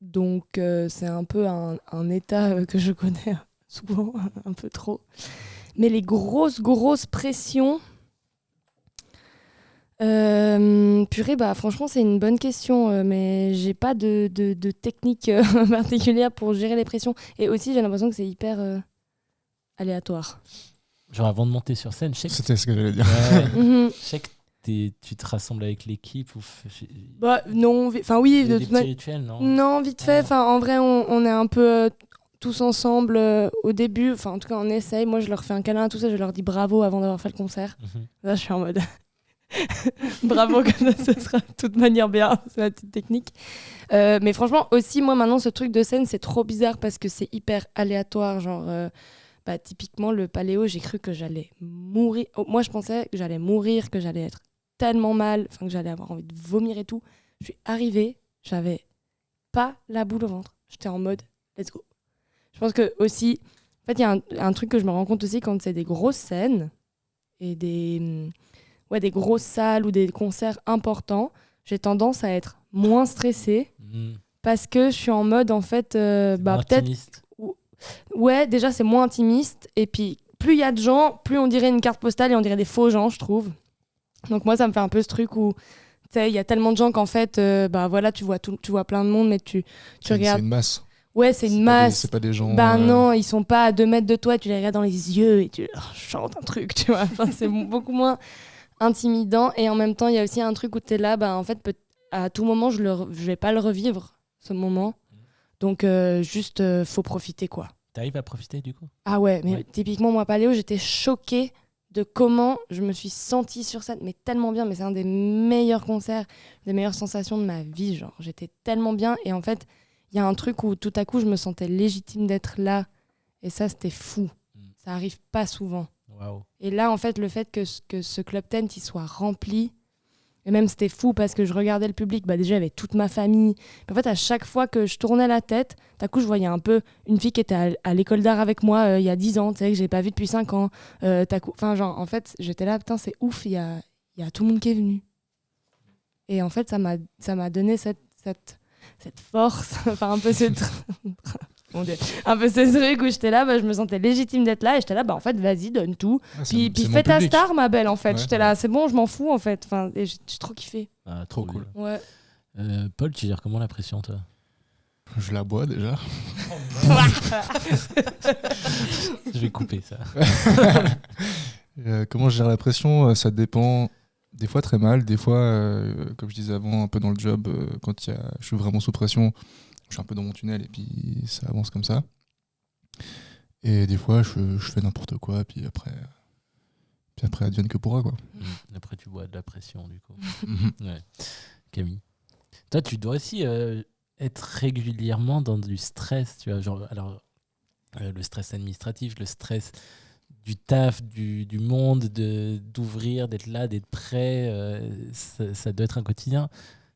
Donc, c'est un peu un état que je connais souvent, un peu trop. Mais les grosses pressions... purée, franchement, c'est une bonne question, mais j'ai pas de technique particulière pour gérer les pressions. Et aussi, j'ai l'impression que c'est hyper aléatoire. Genre avant de monter sur scène, c'était ce que j'allais dire. Je sais que tu te rassembles avec l'équipe ou non, oui, des petits rituels, non? Non, vite fait. En vrai, on est un peu tous ensemble au début. En tout cas, on essaye. Moi, je leur fais un câlin à tous ça. Je leur dis bravo avant d'avoir fait le concert. Là, je suis en mode bravo, comme ça, ce sera de toute manière bien. C'est ma petite technique. Mais franchement, aussi, moi, maintenant, ce truc de scène, c'est trop bizarre parce que c'est hyper aléatoire. Genre, typiquement, le paléo, j'ai cru que j'allais mourir. Moi, je pensais que j'allais mourir, que j'allais être tellement mal, que j'allais avoir envie de vomir et tout. Je suis arrivée, j'avais pas la boule au ventre. J'étais en mode let's go. Je pense que aussi, en fait, il y a un truc que je me rends compte aussi quand c'est des grosses scènes et des grosses salles ou des concerts importants, j'ai tendance à être moins stressée parce que je suis en mode en fait peut-être intimiste. Ouais, déjà c'est moins intimiste et puis plus il y a de gens, plus on dirait une carte postale et on dirait des faux gens, je trouve. Donc moi ça me fait un peu ce truc où il y a tellement de gens qu'en fait tu vois plein de monde mais tu regardes. C'est une masse. Ouais, c'est une masse. C'est pas des gens. Non, ils sont pas à 2 mètres de toi, tu les regardes dans les yeux et tu chantes un truc, tu vois. C'est beaucoup moins intimidant et en même temps il y a aussi un truc où tu es là, en fait à tout moment je vais pas le revivre ce moment. Donc juste faut profiter quoi. T'arrives à profiter du coup? Ah ouais, mais typiquement moi paléo, j'étais choquée de comment je me suis sentie sur scène, mais tellement bien, mais c'est un des meilleurs concerts, des meilleures sensations de ma vie, genre j'étais tellement bien et en fait, il y a un truc où tout à coup je me sentais légitime d'être là et ça c'était fou. Ça arrive pas souvent. Wow. Et là en fait, le fait que ce Club Tent il soit rempli. Et même c'était fou parce que je regardais le public, déjà il y avait toute ma famille. En fait à chaque fois que je tournais la tête, d'un coup je voyais un peu une fille qui était à l'école d'art avec moi il y a 10 ans, tu sais, que j'ai pas vue depuis 5 ans. En fait j'étais là, putain c'est ouf, il y a tout le monde qui est venu. Et en fait ça m'a donné cette force, un peu ce Mon Dieu. Un peu ce truc où j'étais là, je me sentais légitime d'être là et j'étais là, en fait, vas-y, donne tout. Puis fais ta star, ma belle, en fait. J'étais là, c'est bon, je m'en fous, en fait. Et j'ai trop kiffé. Ah, trop cool. Ouais. Paul, tu gères comment la pression, toi? Je la bois déjà. Je vais couper ça. Comment je gère la pression? Ça dépend. Des fois très mal, des fois, comme je disais avant, un peu dans le job, quand je suis vraiment sous pression, je suis un peu dans mon tunnel et puis ça avance comme ça. Et des fois, je fais n'importe quoi, puis après advienne que pourra, quoi. Après, tu bois de la pression, du coup. Ouais. Camille, toi, tu dois aussi être régulièrement dans du stress, tu vois, genre, alors, le stress administratif, le stress du taf, du monde, d'ouvrir, d'être là, d'être prêt, ça doit être un quotidien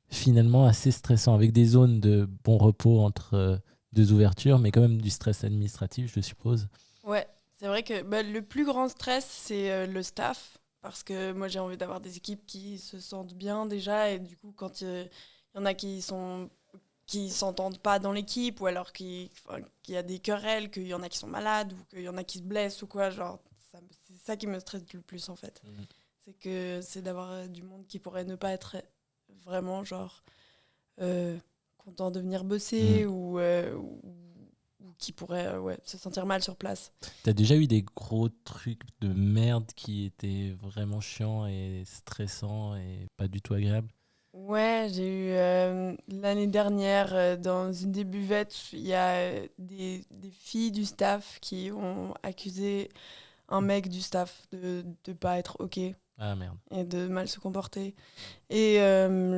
finalement assez stressant, avec des zones de bon repos entre deux ouvertures, mais quand même du stress administratif, je suppose. Ouais, c'est vrai que le plus grand stress, c'est le staff, parce que moi j'ai envie d'avoir des équipes qui se sentent bien déjà, et du coup quand il y en a qui s'entendent pas dans l'équipe, ou alors qu'il y a des querelles, qu'il y en a qui sont malades, ou qu'il y en a qui se blessent ou quoi, genre c'est ça qui me stresse le plus en fait. C'est d'avoir du monde qui pourrait ne pas être vraiment genre content de venir bosser ou qui pourrait se sentir mal sur place. T'as déjà eu des gros trucs de merde qui étaient vraiment chiants et stressants et pas du tout agréables? Ouais, j'ai eu l'année dernière dans une des buvettes, il y a des filles du staff qui ont accusé un mec du staff de pas être OK. Ah merde. Et de mal se comporter. Et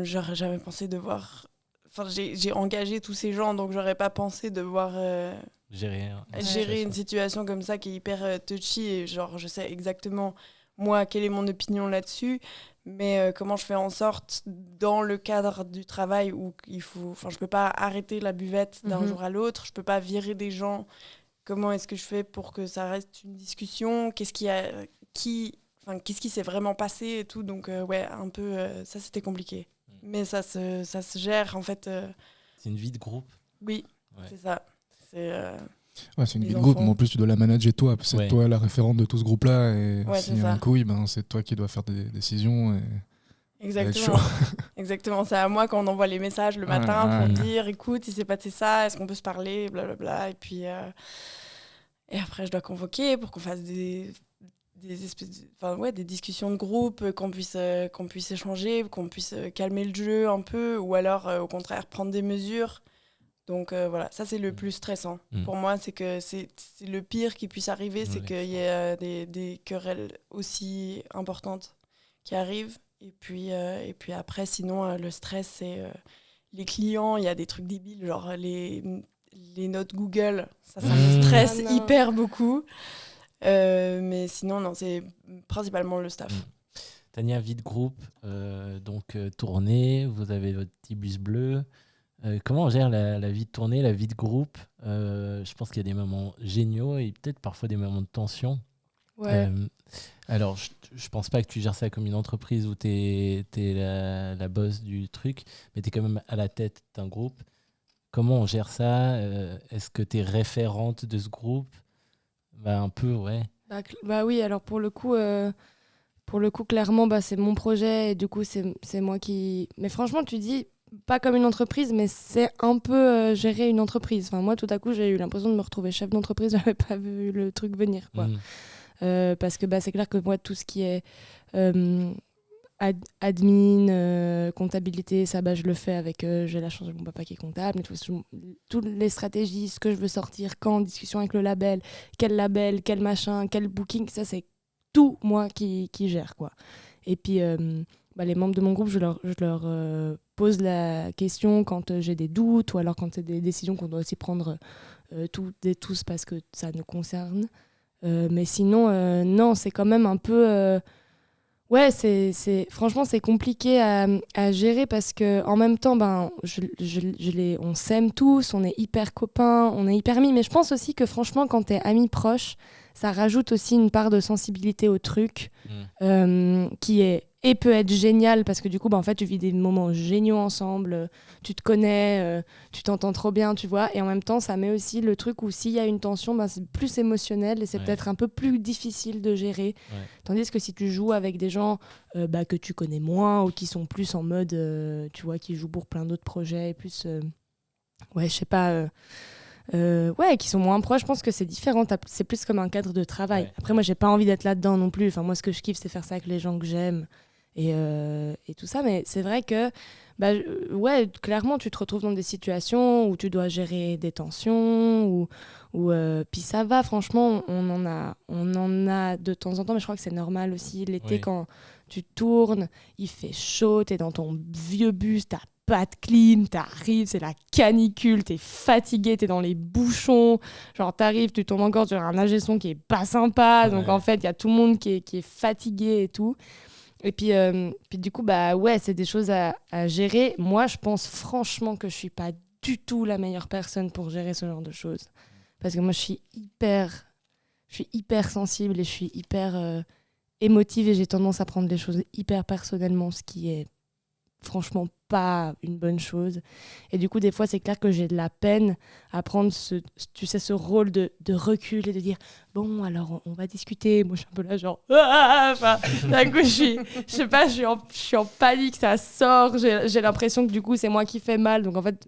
j'aurais jamais pensé devoir... Enfin, j'ai engagé tous ces gens, donc j'aurais pas pensé devoir gérer une situation comme ça qui est hyper touchy. Et genre, je sais exactement, moi, quelle est mon opinion là-dessus. Mais comment je fais en sorte, dans le cadre du travail où il faut... Enfin, je peux pas arrêter la buvette d'un jour à l'autre. Je peux pas virer des gens. Comment est-ce que je fais pour que ça reste une discussion? Qu'est-ce qui s'est vraiment passé et tout. Donc, un peu, ça, c'était compliqué. Mais ça se gère, en fait. C'est une vie de groupe? Oui, c'est ça. C'est une vie de groupe, mais en plus, tu dois la manager toi. C'est toi la référente de tout ce groupe-là. Et s'il y a une couille, c'est toi qui dois faire des décisions. Exactement. Exactement. C'est à moi qu'on envoie les messages le matin pour dire, écoute, il s'est passé ça, est-ce qu'on peut se parler, blablabla. Et puis... Et après, je dois convoquer pour qu'on fasse des des discussions de groupe, qu'on puisse échanger, qu'on puisse calmer le jeu un peu, ou alors au contraire prendre des mesures. Donc voilà, ça c'est le plus stressant. Pour moi, c'est que c'est le pire qui puisse arriver, c'est qu'il y ait des querelles aussi importantes qui arrivent. Et puis après, sinon, le stress, c'est les clients, il y a des trucs débiles, genre les notes Google, ça me stresse hyper beaucoup. Mais sinon, non, c'est principalement le staff. Tania, vie de groupe, tournée, vous avez votre petit bus bleu. Comment on gère la vie de tournée, la vie de groupe? Je pense qu'il y a des moments géniaux et peut-être parfois des moments de tension. Ouais. Alors, je pense pas que tu gères ça comme une entreprise où tu es la boss du truc, mais tu es quand même à la tête d'un groupe. Comment on gère ça? Est-ce que tu es référente de ce groupe? Un peu, ouais. Bah oui, alors pour le coup, clairement, c'est mon projet et du coup, c'est moi qui... Mais franchement, tu dis, pas comme une entreprise, mais c'est un peu gérer une entreprise. Enfin, moi, tout à coup, j'ai eu l'impression de me retrouver chef d'entreprise, j'avais pas vu le truc venir, quoi. Parce que c'est clair que moi, tout ce qui est admin, comptabilité, ça, je le fais avec... j'ai la chance de mon papa qui est comptable, toutes les stratégies, ce que je veux sortir, quand, discussion avec le label, quel machin, quel booking, ça, c'est tout moi qui gère, quoi. Et puis, les membres de mon groupe, je leur pose la question quand j'ai des doutes ou alors quand c'est des décisions qu'on doit aussi prendre toutes et tous parce que ça nous concerne. Mais sinon, non, c'est quand même un peu... franchement, c'est compliqué à gérer parce qu'en même temps, on s'aime tous, on est hyper copains, on est hyper amis. Mais je pense aussi que franchement, quand t'es amis proches, ça rajoute aussi une part de sensibilité au truc qui est... Et peut être génial parce que du coup, en fait, tu vis des moments géniaux ensemble, tu te connais, tu t'entends trop bien, tu vois. Et en même temps, ça met aussi le truc où s'il y a une tension, c'est plus émotionnel et c'est peut-être un peu plus difficile de gérer. Tandis que si tu joues avec des gens que tu connais moins ou qui sont plus en mode, tu vois, qui jouent pour plein d'autres projets et plus, je sais pas... qui sont moins proches, je pense que c'est différent. C'est plus comme un cadre de travail. Après, moi, j'ai pas envie d'être là-dedans non plus. Enfin, moi, ce que je kiffe, c'est faire ça avec les gens que j'aime et tout ça. Mais c'est vrai que, clairement, tu te retrouves dans des situations où tu dois gérer des tensions puis ça va. Franchement, on en a de temps en temps, mais je crois que c'est normal aussi. L'été, quand tu tournes, il fait chaud, t'es dans ton vieux bus, t'as pas de clim, t'arrives, c'est la canicule, t'es fatigué, t'es dans les bouchons, genre t'arrives, tu tombes encore sur un ingé son qui est pas sympa, donc en fait il y a tout le monde qui est fatigué et tout. Et puis du coup c'est des choses à gérer. Moi je pense franchement que je suis pas du tout la meilleure personne pour gérer ce genre de choses, parce que moi je suis hyper sensible et je suis hyper émotive et j'ai tendance à prendre les choses hyper personnellement, ce qui est franchement pas une bonne chose. Et du coup, des fois, c'est clair que j'ai de la peine à prendre ce rôle de recul et de dire bon, alors on va discuter. Moi, je suis un peu là, genre d'un coup, je suis en panique, ça sort. J'ai l'impression que du coup, c'est moi qui fais mal. Donc en fait,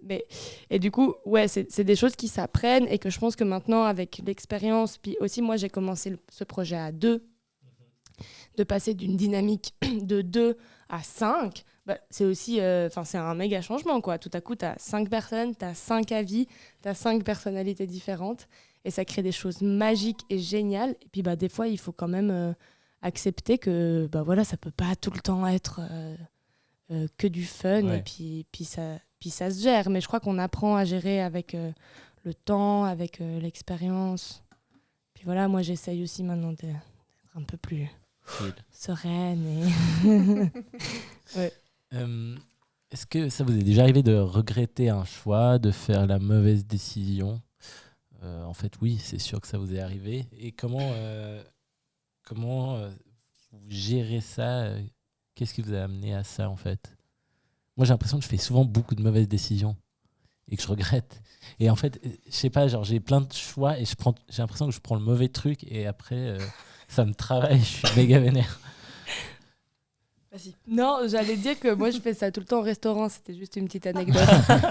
et du coup, c'est des choses qui s'apprennent et que je pense que maintenant, avec l'expérience, puis aussi, moi, j'ai commencé ce projet à 2, de passer d'une dynamique de 2 à 5. C'est aussi c'est un méga changement, quoi. Tout à coup, tu as 5 personnes, tu as 5 avis, tu as 5 personnalités différentes et ça crée des choses magiques et géniales. Et puis des fois, il faut quand même accepter que ça peut pas tout le temps être que du fun et puis ça se gère. Mais je crois qu'on apprend à gérer avec le temps, avec l'expérience. Puis voilà, moi j'essaye aussi maintenant d'être un peu plus sereine et... Est-ce que ça vous est déjà arrivé de regretter un choix, de faire la mauvaise décision? En fait, oui, c'est sûr que ça vous est arrivé. Et comment vous gérez ça? Qu'est-ce qui vous a amené à ça, en fait? Moi, j'ai l'impression que je fais souvent beaucoup de mauvaises décisions et que je regrette. Et en fait, je sais pas, genre j'ai plein de choix et j'ai l'impression que je prends le mauvais truc et après, ça me travaille, je suis méga vénère. Vas-y. Non, j'allais dire que moi je fais ça tout le temps au restaurant, c'était juste une petite anecdote.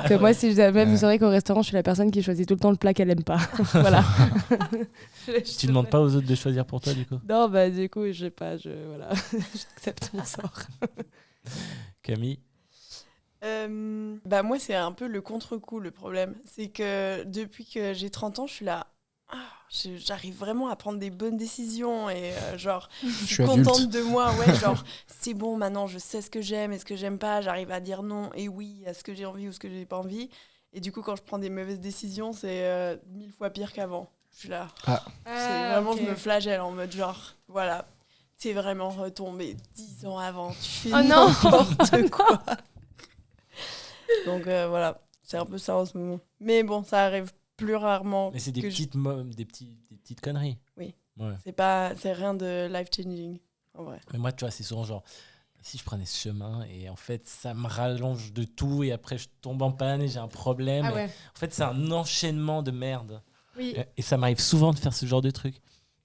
Que moi, si je même, vous saurez qu'au restaurant, je suis la personne qui choisit tout le temps le plat qu'elle aime pas. Voilà. Tu demandes pas aux autres de choisir pour toi, du coup? Non, bah du coup, je sais pas, voilà, j'accepte mon sort. Camille? Bah moi, c'est un peu le contre-coup, le problème. C'est que depuis que j'ai 30 ans, je suis là. J'arrive vraiment à prendre des bonnes décisions et genre je suis contente adulte. De moi, ouais, genre c'est bon, maintenant je sais ce que j'aime et ce que j'aime pas, j'arrive à dire non et oui à ce que j'ai envie ou ce que j'ai pas envie, et du coup quand je prends des mauvaises décisions c'est 1000 fois pire qu'avant. Je suis là, c'est vraiment je me flagelle en mode genre voilà, t'es vraiment retombé 10 ans avant, tu fais n'importe quoi. Donc voilà, c'est un peu ça en ce moment, mais bon, ça arrive plus rarement. Mais c'est des petites conneries. Oui. Ouais. C'est rien de life-changing, en vrai. Mais moi, tu vois, c'est souvent genre, si je prenais ce chemin et en fait, ça me rallonge de tout et après, je tombe en panne et j'ai un problème. Ah ouais. En fait, c'est un enchaînement de merde. Oui. Et ça m'arrive souvent de faire ce genre de truc.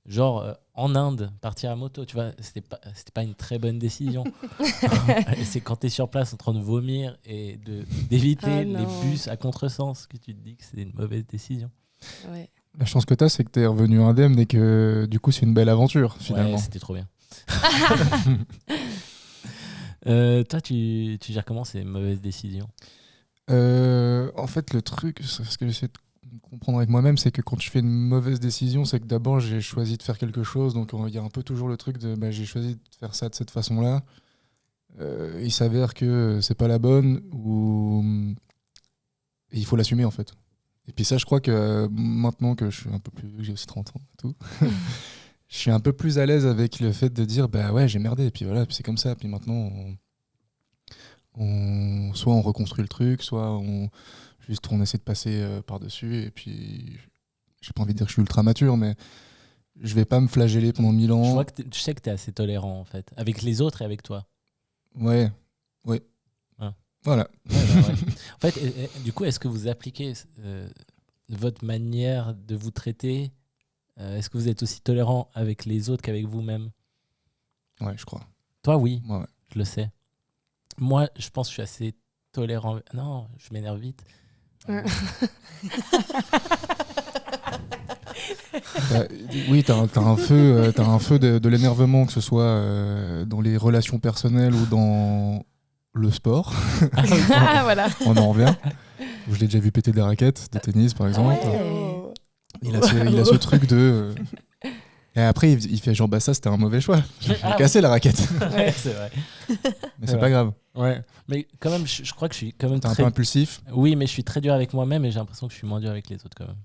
Genre, en Inde, partir à moto, tu vois, c'était pas une très bonne décision. Et c'est quand t'es sur place en train de vomir et d'éviter les bus à contresens que tu te dis que c'est une mauvaise décision. Ouais. La chance que t'as, c'est que t'es revenu indemne et que du coup, c'est une belle aventure, finalement. Ouais, c'était trop bien. Toi, tu gères comment ces mauvaises décisions? En fait, le truc, ce que j'essaie de comprendre avec moi-même, c'est que quand je fais une mauvaise décision, c'est que d'abord j'ai choisi de faire quelque chose, donc il y a un peu toujours le truc de j'ai choisi de faire ça de cette façon-là. Il s'avère que c'est pas la bonne et il faut l'assumer en fait. Et puis ça, je crois que maintenant que je suis un peu plus, j'ai aussi 30 ans et tout, je suis un peu plus à l'aise avec le fait de dire ouais, j'ai merdé et puis voilà, puis c'est comme ça, puis maintenant soit on reconstruit le truc, soit on essaie de passer par-dessus, et puis j'ai pas envie de dire que je suis ultra mature, mais je vais pas me flageller pendant 1000 ans. Je sais que t'es assez tolérant en fait, avec les autres et avec toi. Ouais. Voilà. Ouais. En fait, du coup, est-ce que vous appliquez votre manière de vous traiter? Est-ce que vous êtes aussi tolérant avec les autres qu'avec vous-même? Ouais, je crois. Toi, oui. Ouais. Je le sais. Moi, je pense que je suis assez tolérant. Non, je m'énerve vite. Oui, t'as un feu de l'énervement, que ce soit dans les relations personnelles ou dans le sport. Voilà. On en revient. Je l'ai déjà vu péter des raquettes de tennis, par exemple. Ouais. Il a ce truc de... Et après, il fait genre, ça, c'était un mauvais choix. J'ai cassé la raquette. Ouais, c'est vrai. Mais c'est pas grave. Ouais. Mais quand même, je crois que je suis quand même T'es un peu impulsif. Oui, mais je suis très dur avec moi-même et j'ai l'impression que je suis moins dur avec les autres quand même.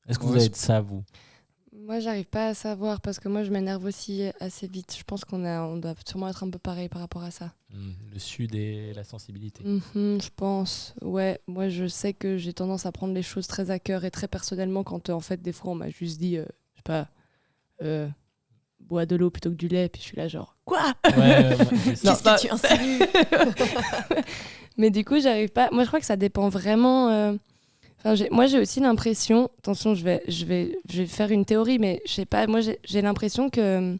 Est-ce que vous avez de ça, vous? Moi, j'arrive pas à savoir parce que moi, je m'énerve aussi assez vite. Je pense qu'on doit sûrement être un peu pareil par rapport à ça. Le sud et la sensibilité. Je pense. Ouais, moi, je sais que j'ai tendance à prendre les choses très à cœur et très personnellement quand, en fait, des fois, on m'a juste dit, je sais pas, bois de l'eau plutôt que du lait. Puis je suis là, genre, quoi? Qu'est-ce que tu insinues? Mais du coup, j'arrive pas. Moi, je crois que ça dépend vraiment. Moi, j'ai aussi l'impression. Attention, je vais faire une théorie, mais je sais pas. Moi, j'ai l'impression que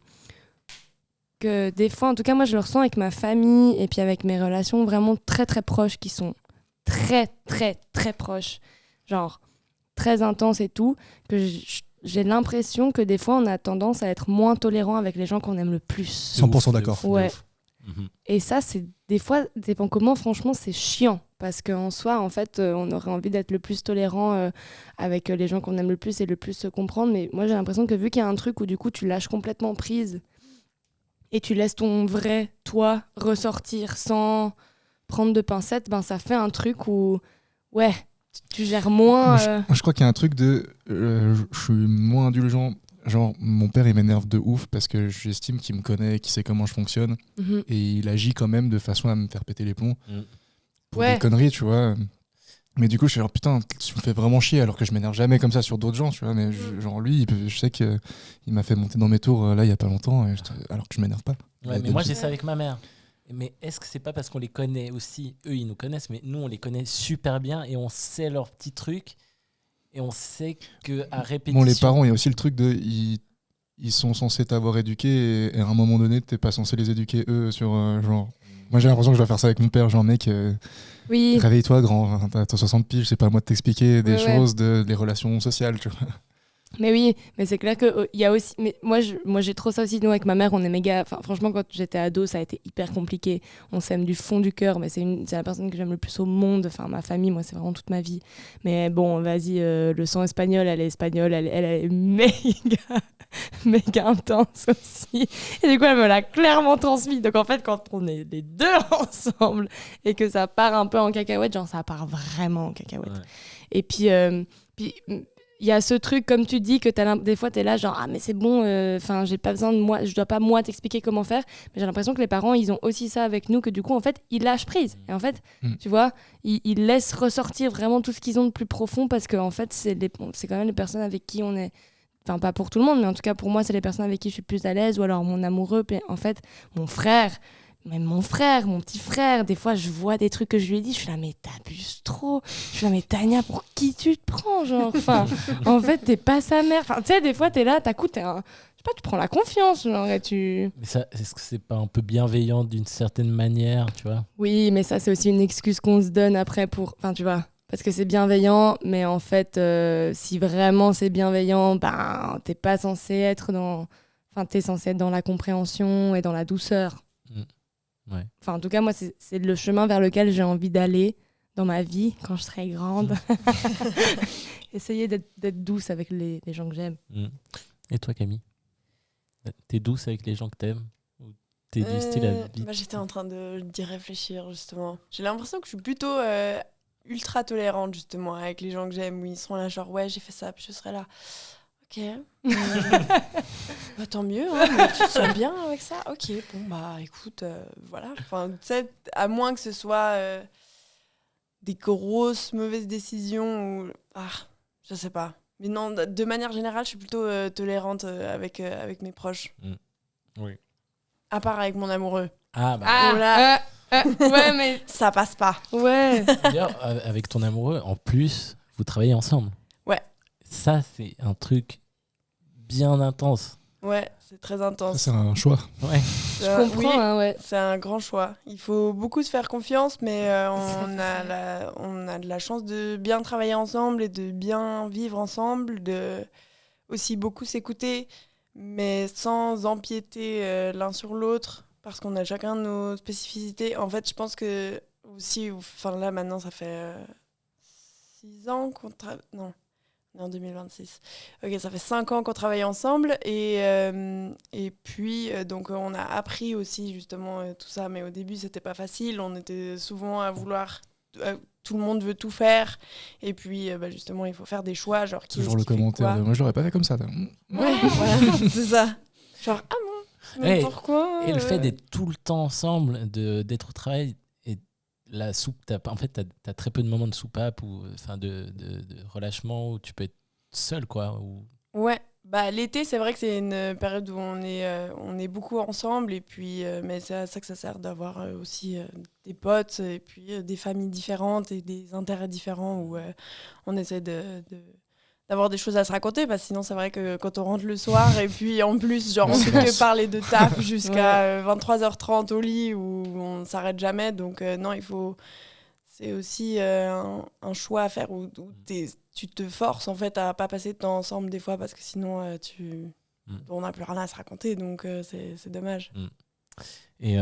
des fois, en tout cas, moi, je le ressens avec ma famille et puis avec mes relations vraiment très, très proches qui sont très, très, très proches. Genre, très intenses et tout. Que j'ai l'impression que des fois, on a tendance à être moins tolérant avec les gens qu'on aime le plus. 100% d'accord. Ouais. Et ça, c'est des fois, dépend comment, franchement, c'est chiant. Parce qu'en soi, en fait, on aurait envie d'être le plus tolérant avec les gens qu'on aime le plus et le plus se comprendre. Mais moi, j'ai l'impression que vu qu'il y a un truc où du coup, tu lâches complètement prise et tu laisses ton vrai toi ressortir sans prendre de pincettes, ça fait un truc où, ouais, tu gères moins... Moi, je crois qu'il y a un truc de... je suis moins indulgent. Genre, mon père, il m'énerve de ouf parce que j'estime qu'il me connaît, qu'il sait comment je fonctionne. Et il agit quand même de façon à me faire péter les plombs. Pour des conneries, tu vois. Mais du coup, je suis genre, putain, tu me fais vraiment chier, alors que je m'énerve jamais comme ça sur d'autres gens, tu vois. Mais genre, lui, je sais qu'il m'a fait monter dans mes tours là, il y a pas longtemps, alors que je m'énerve pas. Ouais, mais moi, j'ai ça avec ma mère. Mais est-ce que c'est pas parce qu'on les connaît aussi? Eux, ils nous connaissent, mais nous, on les connaît super bien et on sait leurs petits trucs. Et on sait qu'à répétition... Bon, les parents, il y a aussi le truc de... ils sont censés t'avoir éduqué et à un moment donné, t'es pas censé les éduquer eux sur genre. Moi, j'ai l'impression que je dois faire ça avec mon père, genre mec. Oui. Réveille-toi, grand. Enfin, t'as 60 piges, c'est pas à moi de t'expliquer des choses, des relations sociales, tu vois. Mais oui, mais c'est clair qu'il y a aussi. Mais moi, j'ai trop ça aussi. Nous, avec ma mère, on est méga. Enfin, franchement, quand j'étais ado, ça a été hyper compliqué. On s'aime du fond du cœur, mais c'est la personne que j'aime le plus au monde. Enfin, ma famille, moi, c'est vraiment toute ma vie. Mais bon, vas-y, le sang espagnol, elle est espagnole, elle est méga intense aussi. Et du coup, elle me l'a clairement transmis. Donc, en fait, quand on est les deux ensemble et que ça part un peu en cacahuète, genre, ça part vraiment en cacahuète. Ouais. Et puis il y a ce truc, comme tu dis, que des fois, tu es là, genre, ah, mais c'est bon, j'ai pas besoin de moi, je dois pas, moi, t'expliquer comment faire. Mais j'ai l'impression que les parents, ils ont aussi ça avec nous, que du coup, en fait, ils lâchent prise. Et en fait, tu vois, ils laissent ressortir vraiment tout ce qu'ils ont de plus profond, parce que, en fait, c'est quand même les personnes avec qui on est. Enfin, pas pour tout le monde, mais en tout cas, pour moi, c'est les personnes avec qui je suis plus à l'aise, ou alors mon amoureux. Puis, en fait, mon frère. Même mon petit frère, des fois je vois des trucs que je lui ai dit, je suis là mais t'abuses trop, je suis là mais Tania, pour qui tu te prends, genre, enfin, en fait t'es pas sa mère, enfin tu sais, des fois t'es là, je sais pas, tu prends la confiance, genre, et tu... Mais ça, est-ce que c'est pas un peu bienveillant d'une certaine manière, tu vois? Oui, mais ça c'est aussi une excuse qu'on se donne après enfin tu vois, parce que c'est bienveillant, mais en fait si vraiment c'est bienveillant, ben t'es pas censé être t'es censé être dans la compréhension et dans la douceur. Ouais. Enfin, en tout cas, moi, c'est le chemin vers lequel j'ai envie d'aller dans ma vie quand je serai grande. Essayer d'être douce avec les gens que j'aime. Et toi, Camille? T'es douce avec les gens que t'aimes? Ou t'es du style à vite? J'étais en train d'y réfléchir, justement. J'ai l'impression que je suis plutôt ultra tolérante, justement, avec les gens que j'aime, où ils seront là, genre, ouais, j'ai fait ça, puis je serai là. Ok. Bah, tant mieux, hein, mais tu te sens bien avec ça? Ok, bon, bah écoute, voilà. Enfin, tu sais, à moins que ce soit des grosses mauvaises décisions ou. Ah, je sais pas. Mais non, de manière générale, je suis plutôt tolérante avec mes proches. Oui. À part avec mon amoureux. Ah, bah. Ah, ouais, mais. Ça passe pas. Ouais. D'ailleurs, avec ton amoureux, en plus, vous travaillez ensemble. Ouais. Ça, c'est un truc bien intense. Ouais, c'est très intense. Ça, c'est un choix. Ouais. Je comprends, oui, hein, ouais. C'est un grand choix. Il faut beaucoup se faire confiance, mais on a de la chance de bien travailler ensemble et de bien vivre ensemble, de aussi beaucoup s'écouter, mais sans empiéter l'un sur l'autre, parce qu'on a chacun nos spécificités. En fait, je pense que aussi, enfin là maintenant, ça fait 6 ans qu'on travaille. Non. En 2026. Ok, ça fait 5 ans qu'on travaille ensemble et puis donc on a appris aussi justement tout ça, mais au début c'était pas facile, on était souvent à vouloir, tout le monde veut tout faire et puis justement il faut faire des choix, genre qui toujours le commentaire de moi je l'aurais pas fait comme ça. Ouais, voilà, c'est ça. Genre ah bon, mais pourquoi Et le fait d'être tout le temps ensemble, d'être au travail. La soupe, en fait, t'as très peu de moments de soupape ou de relâchement où tu peux être seul, quoi. Ouais, bah l'été, c'est vrai que c'est une période où on est beaucoup ensemble et puis, mais c'est à ça que ça sert d'avoir aussi des potes et puis des familles différentes et des intérêts différents où on essaie d'avoir des choses à se raconter, parce que sinon c'est vrai que quand on rentre le soir et puis en plus genre on fait que parler de taf jusqu'à 23h30 au lit où on s'arrête jamais, donc non, c'est aussi un choix à faire où tu te forces en fait à pas passer de temps ensemble des fois, parce que sinon on n'a plus rien à se raconter, donc c'est dommage. Et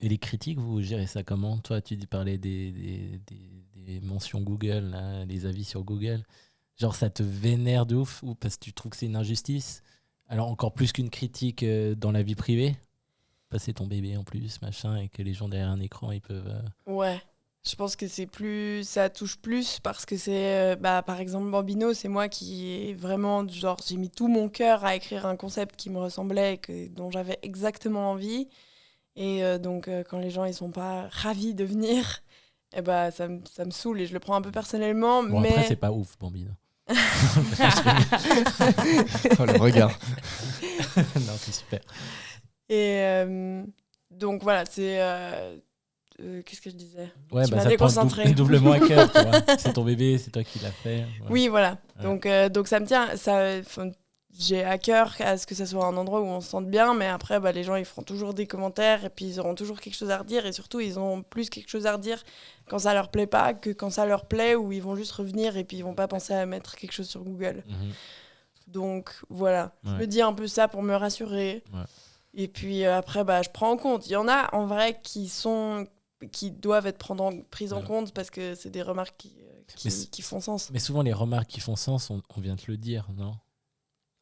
les critiques, vous gérez ça comment? Toi tu dis parler des mentions Google, là, les avis sur Google. Genre, ça te vénère de ouf, ou parce que tu trouves que c'est une injustice? Alors, encore plus qu'une critique dans la vie privée? Passer ton bébé en plus, machin, et que les gens derrière un écran, ils peuvent... Ouais, je pense que ça touche plus, parce que c'est... par exemple, Bambino, c'est moi qui est vraiment... Genre, j'ai mis tout mon cœur à écrire un concept qui me ressemblait, dont j'avais exactement envie. Et donc, quand les gens, ils sont pas ravis de venir, ça me saoule et je le prends un peu personnellement. Bon, mais... après, c'est pas ouf, Bambino. Oh, le regard. Non, c'est super. Et donc voilà, c'est qu'est-ce que je disais? Ouais, tu m'as déconcentré. Doublement à cœur, tu vois. C'est ton bébé, c'est toi qui l'as fait. Ouais. Oui, voilà. Ouais. Donc ça me tient. j'ai à cœur à ce que ça soit un endroit où on se sente bien, mais après, les gens, ils feront toujours des commentaires et puis ils auront toujours quelque chose à redire. Et surtout, ils ont plus quelque chose à redire quand ça leur plaît pas que quand ça leur plaît, où ils vont juste revenir et puis ils vont pas penser à mettre quelque chose sur Google. Donc, voilà. Je me dis un peu ça pour me rassurer. Et puis après, je prends en compte. Il y en a, en vrai, qui doivent être prises en compte parce que c'est des remarques qui font sens. Mais souvent, les remarques qui font sens, on vient de le dire, non ?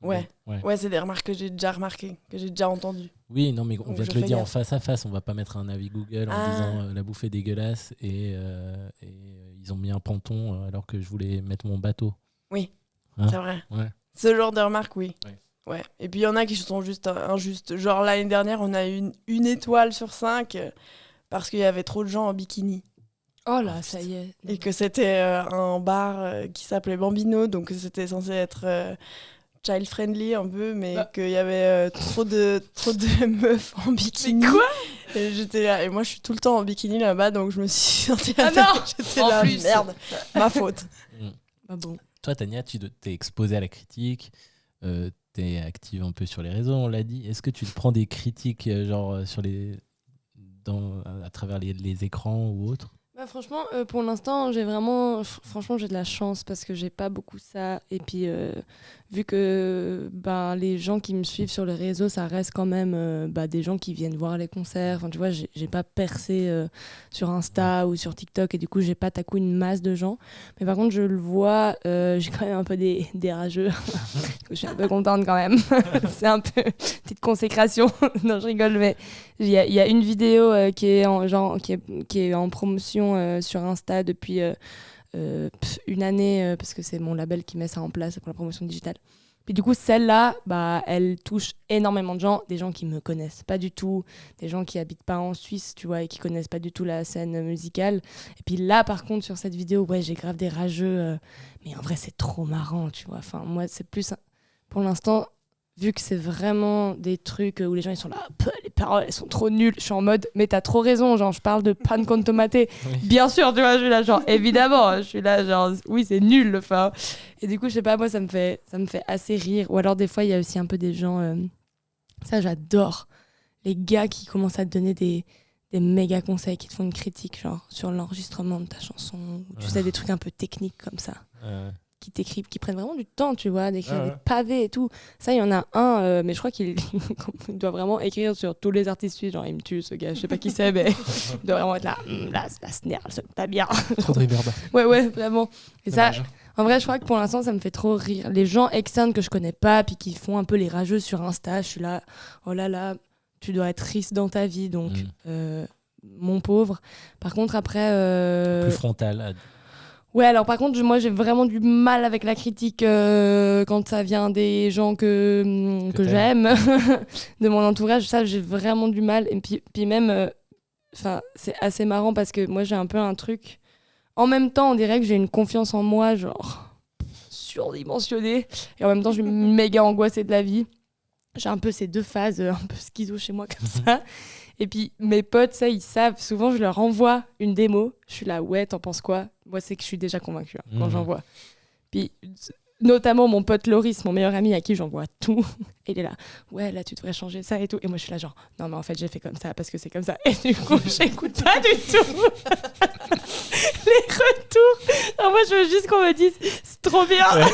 Ouais, c'est des remarques que j'ai déjà remarquées, que j'ai déjà entendues. Oui, non, mais on vient de le dire en face à face. On va pas mettre un avis Google en disant la bouffe est dégueulasse et ils ont mis un ponton alors que je voulais mettre mon bateau. Oui, c'est vrai. Ce genre de remarques, oui. Ouais. Et puis il y en a qui sont juste injustes. Genre l'année dernière, on a eu une étoile sur 5 parce qu'il y avait trop de gens en bikini. Oh là, ça y est. Et que c'était un bar qui s'appelait Bambino, donc c'était censé être child friendly un peu, mais qu'il y avait trop de meufs en bikini. Mais quoi ? Et j'étais là, et moi je suis tout le temps en bikini là-bas, donc je me suis sentie j'étais en là, plus. merde, ma faute. Bon. Toi, Tania, tu t'es exposée à la critique, t'es active un peu sur les réseaux, on l'a dit. Est-ce que tu te prends des critiques genre sur à travers les écrans ou autres ? Franchement, pour l'instant, j'ai de la chance parce que j'ai pas beaucoup ça. Et puis, vu que les gens qui me suivent sur les réseaux, ça reste quand même des gens qui viennent voir les concerts. Enfin, tu vois, j'ai pas percé sur Insta ou sur TikTok et du coup, j'ai pas à coup une masse de gens. Mais par contre, je le vois, j'ai quand même un peu des rageux. Je suis un peu contente quand même. C'est un peu une petite consécration. Non, je rigole, mais il y a une vidéo qui est en promotion sur Insta depuis une année parce que c'est mon label qui met ça en place pour la promotion digitale. Puis du coup, celle-là, elle touche énormément de gens, des gens qui me connaissent pas du tout, des gens qui habitent pas en Suisse, tu vois, et qui connaissent pas du tout la scène musicale. Et puis là, par contre, sur cette vidéo, j'ai grave des rageux, mais en vrai, c'est trop marrant, tu vois. Enfin, moi, c'est plus pour l'instant. Vu que c'est vraiment des trucs où les gens ils sont là, les paroles elles sont trop nulles, je suis en mode mais t'as trop raison, genre je parle de pan con tomate, bien sûr, tu vois, je suis là genre évidemment, je suis là genre oui c'est nul, enfin. Et du coup je sais pas, moi ça me fait assez rire. Ou alors des fois il y a aussi un peu des gens, ça j'adore, les gars qui commencent à te donner des méga conseils, qui te font une critique genre sur l'enregistrement de ta chanson, ou tu sais des trucs un peu techniques comme ça. Qui t'écrivent, qui prennent vraiment du temps, tu vois, d'écrire des pavés et tout. Ça, il y en a un, mais je crois qu'il doit vraiment écrire sur tous les artistes suisses. Genre, il me tue, ce gars, je sais pas qui c'est, mais il doit vraiment être là, la snare, elle sonne pas bien. Trop de reverb. Ouais, vraiment. Et ça, en vrai, je crois que pour l'instant, ça me fait trop rire. Les gens externes que je connais pas, puis qui font un peu les rageux sur Insta, je suis là, oh là là, tu dois être triste dans ta vie, donc, mon pauvre. Par contre, après... Plus frontal. Ouais, alors par contre, moi j'ai vraiment du mal avec la critique quand ça vient des gens que j'aime, de mon entourage. Ça, j'ai vraiment du mal. Et puis même, c'est assez marrant parce que moi j'ai un peu un truc. En même temps, on dirait que j'ai une confiance en moi, genre surdimensionnée. Et en même temps, je suis méga angoissée de la vie. J'ai un peu ces deux phases, un peu schizo chez moi comme ça. Et puis mes potes, ça, ils savent. Souvent, je leur envoie une démo. Je suis là, ouais, t'en penses quoi ? Moi, c'est que je suis déjà convaincue quand j'envoie. Puis, notamment mon pote Loris, mon meilleur ami, à qui j'envoie tout. Et il est là, ouais, là, tu devrais changer ça et tout. Et moi, je suis là, genre, non, mais en fait, j'ai fait comme ça parce que c'est comme ça. Et du coup, j'écoute pas du tout les retours. Alors, moi, je veux juste qu'on me dise, c'est trop bien. Ouais.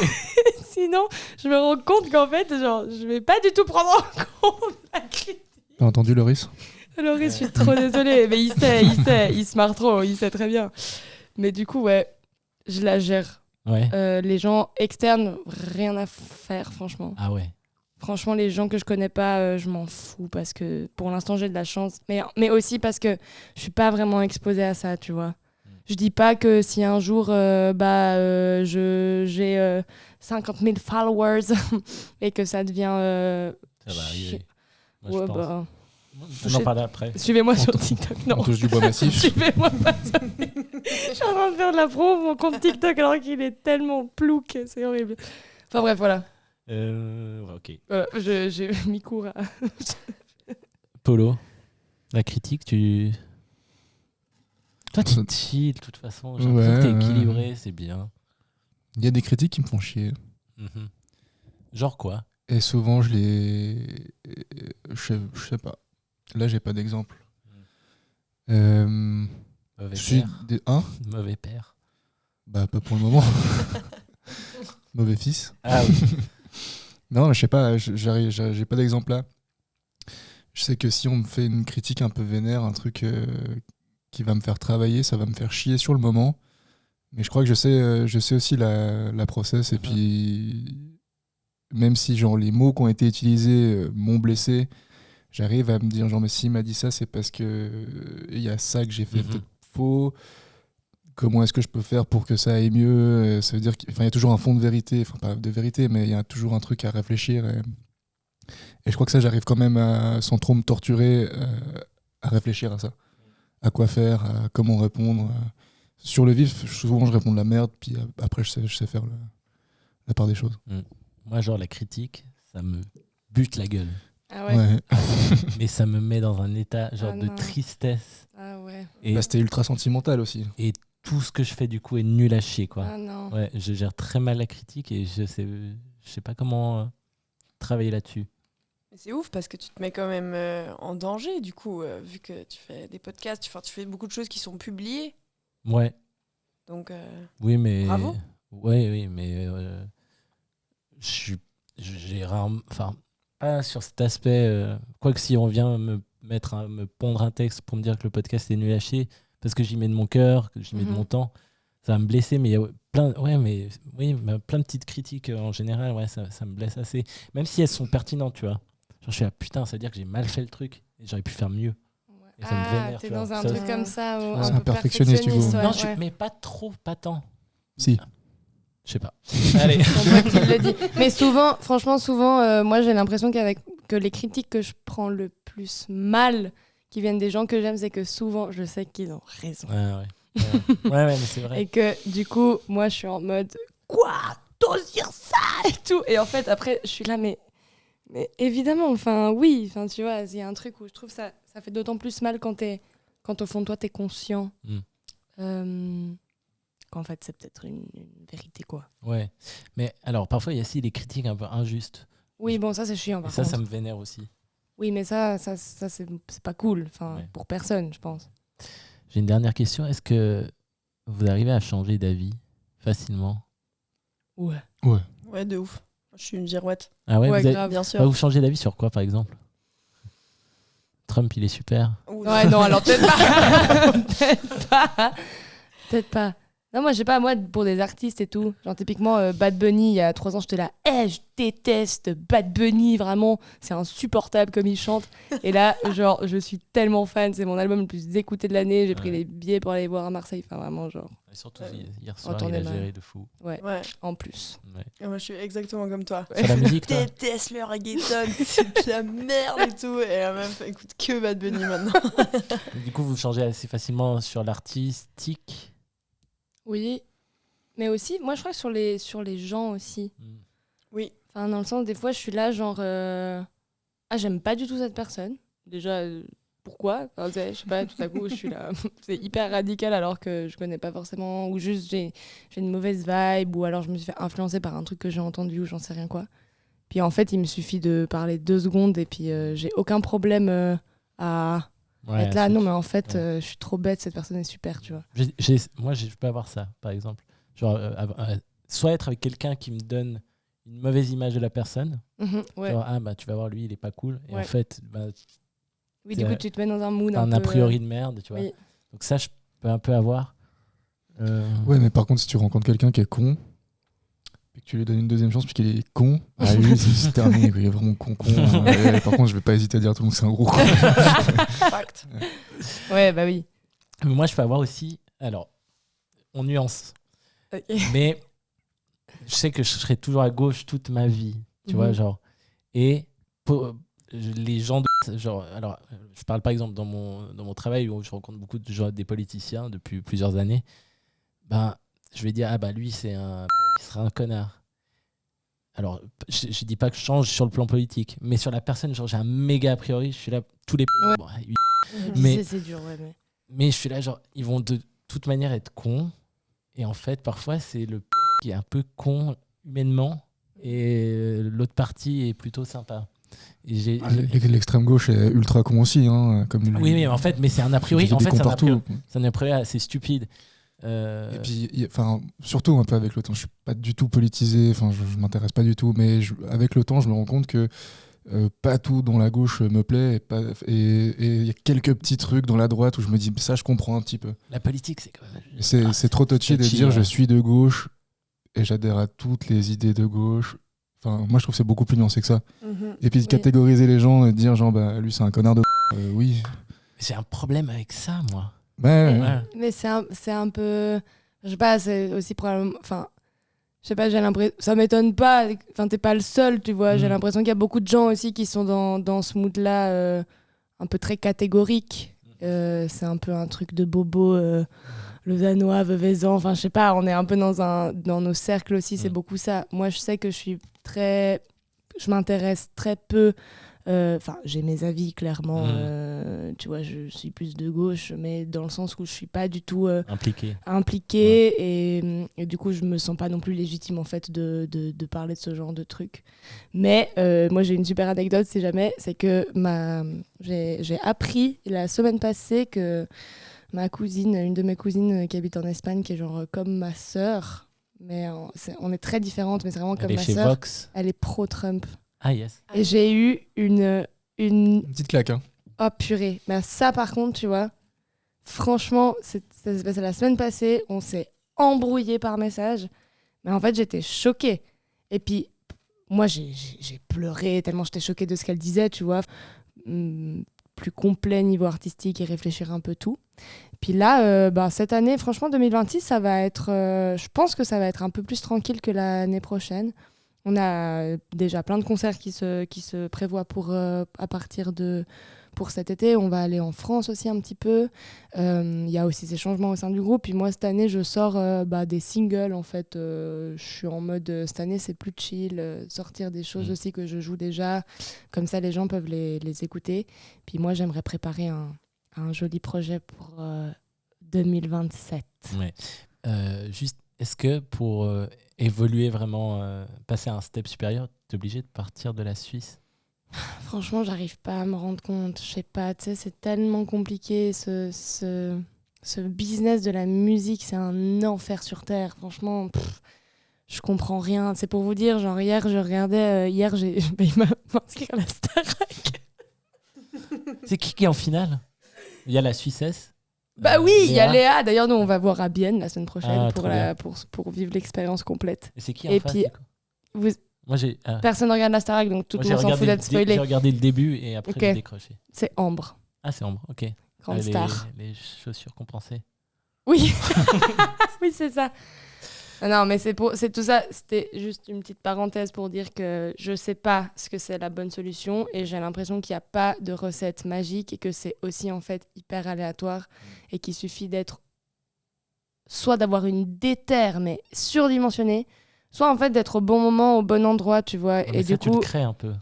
Sinon, je me rends compte qu'en fait, genre, je vais pas du tout prendre en compte la critique. T'as entendu Loris ? Loris, je suis trop désolée, mais il sait, il se marre trop, il sait très bien. Mais du coup, ouais, je la gère. Ouais. Les gens externes, rien à faire, franchement. Ah ouais. Franchement, les gens que je connais pas, je m'en fous parce que pour l'instant, j'ai de la chance. Mais aussi parce que je suis pas vraiment exposée à ça, tu vois. Je dis pas que si un jour, j'ai 50 000 followers et que ça devient... ça va arriver. Moi, ouais, je pense. Bah... On en parle après. Suivez-moi sur TikTok. Non. On touche du bois massif. Suivez-moi pas sur... Je suis en train de faire de la promo mon compte TikTok alors qu'il est tellement plouc, c'est horrible. Enfin bref, voilà. Ok. Voilà, j'ai mis court à... Polo, la critique, Toi, t'es chill, de toute façon. J'ai l'impression que t'es équilibré, c'est bien. Il y a des critiques qui me font chier. Genre quoi ? Et souvent, je sais pas. Là, j'ai pas d'exemple. Mauvais père. Mauvais père. Bah, pas pour le moment. Mauvais fils. Ah oui. Non, je sais pas, j'ai pas d'exemple là. Je sais que si on me fait une critique un peu vénère, un truc qui va me faire travailler, ça va me faire chier sur le moment. Mais je crois que je sais aussi la process. Et puis, même si genre, les mots qui ont été utilisés m'ont blessé, j'arrive à me dire genre, mais s'il m'a dit ça, c'est parce que il y a ça que j'ai fait peut-être faux. Comment est-ce que je peux faire pour que ça aille mieux? Ça veut dire qu'il y a toujours un fond de vérité, enfin pas de vérité, mais il y a toujours un truc à réfléchir. Et je crois que ça, j'arrive quand même, sans trop me torturer, à réfléchir à ça. À quoi faire, à comment répondre. Sur le vif, souvent je réponds de la merde, puis après je sais faire la part des choses. Moi, genre la critique, ça me bute la gueule. Ah ouais. Mais ça me met dans un état genre de tristesse. Ah ouais. Et bah, c'était ultra sentimental aussi. Et tout ce que je fais du coup est nul à chier, quoi. Ah non. Ouais, je gère très mal la critique et je sais pas comment travailler là-dessus. C'est ouf parce que tu te mets quand même en danger du coup, vu que tu fais des podcasts, tu fais beaucoup de choses qui sont publiées. Ouais. Donc oui, mais bravo. Oui, mais j'ai rarement, enfin pas sur cet aspect. Quoique si on vient me pondre un texte pour me dire que le podcast est nul à chier parce que j'y mets de mon cœur, que j'y mets de mon temps, ça va me blesser. Mais il y a plein de petites critiques en général, ouais, ça me blesse assez. Même si elles sont pertinentes, tu vois. Genre, je suis là, putain, ça veut dire que j'ai mal fait le truc et j'aurais pu faire mieux. Et ça me vénère, t'es tu dans vois. un truc comme ça, c'est un peu perfectionniste, du coup. Non, mais pas trop, pas tant. Si. Je sais pas. Allez. Mais franchement, souvent, moi j'ai l'impression que les critiques que je prends le plus mal, qui viennent des gens que j'aime, c'est que souvent, je sais qu'ils ont raison. Ouais, mais c'est vrai. Et que du coup, moi je suis en mode, quoi, t'oses dire ça et tout. Et en fait, après, je suis là, mais évidemment, enfin, oui, enfin, tu vois, il y a un truc où je trouve ça fait d'autant plus mal quand au fond de toi, t'es conscient. Qu'en fait, c'est peut-être une vérité, quoi. Ouais. Mais alors, parfois, il y a aussi des critiques un peu injustes. Oui, bon, ça, c'est chiant, par contre. Ça me vénère aussi. Oui, mais ça c'est pas cool, enfin, pour personne, je pense. J'ai une dernière question. Est-ce que vous arrivez à changer d'avis facilement? Ouais. Ouais, de ouf. Je suis une girouette. Ah ouais, grave. Bien sûr. Vous changez d'avis sur quoi, par exemple? Trump, il est super. Ouais, non, alors peut-être pas. Peut-être pas. Non, moi, je sais pas, moi, pour des artistes et tout, genre typiquement Bad Bunny, il y a 3 ans, j'étais là, je déteste Bad Bunny, vraiment, c'est insupportable comme il chante. Et là, genre, je suis tellement fan, c'est mon album le plus écouté de l'année, j'ai pris les billets pour aller voir à Marseille, enfin vraiment, genre. Et surtout, hier soir, il a géré de fou. Ouais, en plus. Ouais. Et moi, je suis exactement comme toi. Sur la musique, toi? Je déteste le reggaeton, c'est de la merde et tout. Et la meuf écoute que Bad Bunny maintenant. Du coup, vous changez assez facilement sur l'artistique? Oui, mais aussi, moi je crois que sur les gens aussi. Oui. Enfin, dans le sens, des fois, je suis là, genre, j'aime pas du tout cette personne. Déjà, pourquoi? Enfin, je sais pas, tout à coup, je suis là. C'est hyper radical alors que je connais pas forcément, ou juste j'ai une mauvaise vibe, ou alors je me suis fait influencer par un truc que j'ai entendu, ou j'en sais rien quoi. Puis en fait, il me suffit de parler 2 secondes, et puis j'ai aucun problème à. Être là, non, mais en fait, je suis trop bête, cette personne est super, tu vois. Moi, je peux avoir ça, par exemple. Genre, soit être avec quelqu'un qui me donne une mauvaise image de la personne. Genre, tu vas voir, lui, il est pas cool. Et en fait, oui, du coup, tu te mets dans un mood un a priori de merde, tu vois. Oui. Donc ça, je peux un peu avoir. Ouais, mais par contre, si tu rencontres quelqu'un qui est con, et que tu lui donnes une deuxième chance puis qu'il est con, lui, c'est terminé, il est vraiment con. Par contre, je vais pas hésiter à dire à tout le monde que c'est un gros con. Fact. Ouais, bah oui. Mais moi, je peux avoir aussi. Alors, on nuance. Okay. Mais je sais que je serai toujours à gauche toute ma vie, tu vois, genre. Et les gens de. Genre, alors, je parle par exemple dans mon travail où je rencontre beaucoup de gens, des politiciens depuis plusieurs années. Je vais dire, lui, il sera un connard. Alors, je dis pas que je change sur le plan politique, mais sur la personne, genre, j'ai un méga a priori, je suis là, tous les... Ouais. Bon, mais c'est dur, ouais. Mais je suis là, genre, ils vont de toute manière être cons, et en fait, parfois, c'est le qui est un peu con humainement, et l'autre partie est plutôt sympa. L'extrême gauche est ultra con aussi, hein, comme oui, mais en fait, mais c'est un a priori. En fait, c'est un a priori assez stupide. Et puis, surtout un peu avec le temps, je suis pas du tout politisé. Enfin, je m'intéresse pas du tout, mais avec le temps, je me rends compte que pas tout dans la gauche me plaît, et il y a quelques petits trucs dans la droite où je me dis ça, je comprends un petit peu. La politique, c'est quand même. C'est trop touchy de dire je suis de gauche et j'adhère à toutes les idées de gauche. Enfin, moi, je trouve que c'est beaucoup plus nuancé que ça. Et puis de catégoriser les gens et de dire genre lui c'est un connard de oui. J'ai un problème avec ça, moi. Mais c'est un peu, je sais pas, c'est aussi probablement, enfin, je sais pas, j'ai l'impression, ça m'étonne pas, enfin t'es pas le seul, tu vois, j'ai l'impression qu'il y a beaucoup de gens aussi qui sont dans ce mood là un peu très catégorique. C'est un peu un truc de bobo, le danois, veuvezan, enfin je sais pas, on est un peu dans nos cercles aussi, c'est beaucoup ça. Moi je sais que je m'intéresse très peu, enfin j'ai mes avis clairement, tu vois, je suis plus de gauche, mais dans le sens où je suis pas du tout impliquée et du coup je me sens pas non plus légitime en fait de parler de ce genre de trucs. Mais moi j'ai une super anecdote si jamais, c'est que j'ai appris la semaine passée que ma cousine, une de mes cousines qui habite en Espagne, qui est genre comme ma sœur, mais on est très différentes, mais c'est vraiment comme ma sœur. Vox. Elle est pro-Trump. Ah yes. Et j'ai eu une petite claque, hein. Oh purée. Mais ça par contre, tu vois, franchement, ça s'est passé la semaine passée, on s'est embrouillé par message, mais en fait j'étais choquée. Et puis moi j'ai pleuré tellement j'étais choquée de ce qu'elle disait, tu vois. Plus complet niveau artistique et réfléchir un peu tout. Puis là, cette année, franchement, 2026, ça va être, je pense que ça va être un peu plus tranquille que l'année prochaine. On a déjà plein de concerts qui se prévoient pour cet été. On va aller en France aussi un petit peu. Il y a aussi ces changements au sein du groupe. Puis moi, cette année, je sors des singles. En fait, je suis en mode, cette année, c'est plus chill. Sortir des choses aussi que je joue déjà. Comme ça, les gens peuvent les écouter. Puis moi, j'aimerais préparer un joli projet pour 2027. Ouais. Juste, est-ce que pour évoluer vraiment, passer à un step supérieur, t'es obligé de partir de la Suisse ? Franchement, j'arrive pas à me rendre compte. Je sais pas, tu sais, c'est tellement compliqué. Ce business de la musique, c'est un enfer sur terre. Franchement, je comprends rien. C'est pour vous dire, genre hier, je regardais, j'ai failli m'inscrire à la Starac. C'est qui est en finale ? Il y a la Suissesse. Bah oui, il y a Léa. D'ailleurs, nous, on va voir à Bienne la semaine prochaine pour vivre l'expérience complète. Et c'est qui en face ? Moi, personne ne regarde la Starac, donc tout le monde s'en fout d'être spoilé. J'ai regardé le début et après j'ai décroché. C'est Ambre. Ah, c'est Ambre, ok. Grande star. Les chaussures compensées. Oui, oui, c'est ça. Non, mais c'est tout ça. C'était juste une petite parenthèse pour dire que je sais pas ce que c'est la bonne solution et j'ai l'impression qu'il n'y a pas de recette magique et que c'est aussi en fait hyper aléatoire et qu'il suffit d'être soit d'avoir une déterre mais surdimensionnée, soit en fait d'être au bon moment, au bon endroit, tu vois. Ouais, et du coup, tu le crées un peu.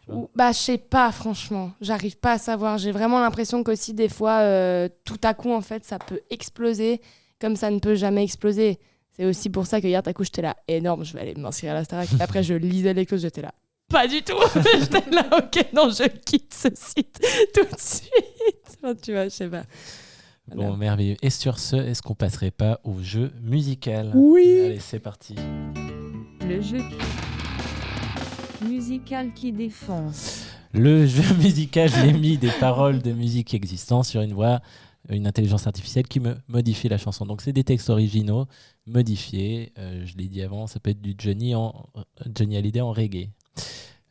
Je sais pas, franchement. J'arrive pas à savoir. J'ai vraiment l'impression qu'aussi des fois, tout à coup, en fait, ça peut exploser comme ça ne peut jamais exploser. C'est aussi pour ça que hier, d'un coup, j'étais là, énorme, je vais aller m'inscrire à la Starac. Après, je lisais les clauses, j'étais là, pas du tout. J'étais là, ok, non, je quitte ce site tout de suite. Enfin, tu vois, je sais pas. Bon, merveilleux. Et sur ce, est-ce qu'on passerait pas au jeu musical ? Oui. Allez, c'est parti. Le jeu musical qui défonce. Le jeu musical, j'ai mis des paroles de musique existantes sur une voix, une intelligence artificielle qui me modifie la chanson. Donc c'est des textes originaux modifiés. Je l'ai dit avant, ça peut être du Johnny Hallyday en reggae.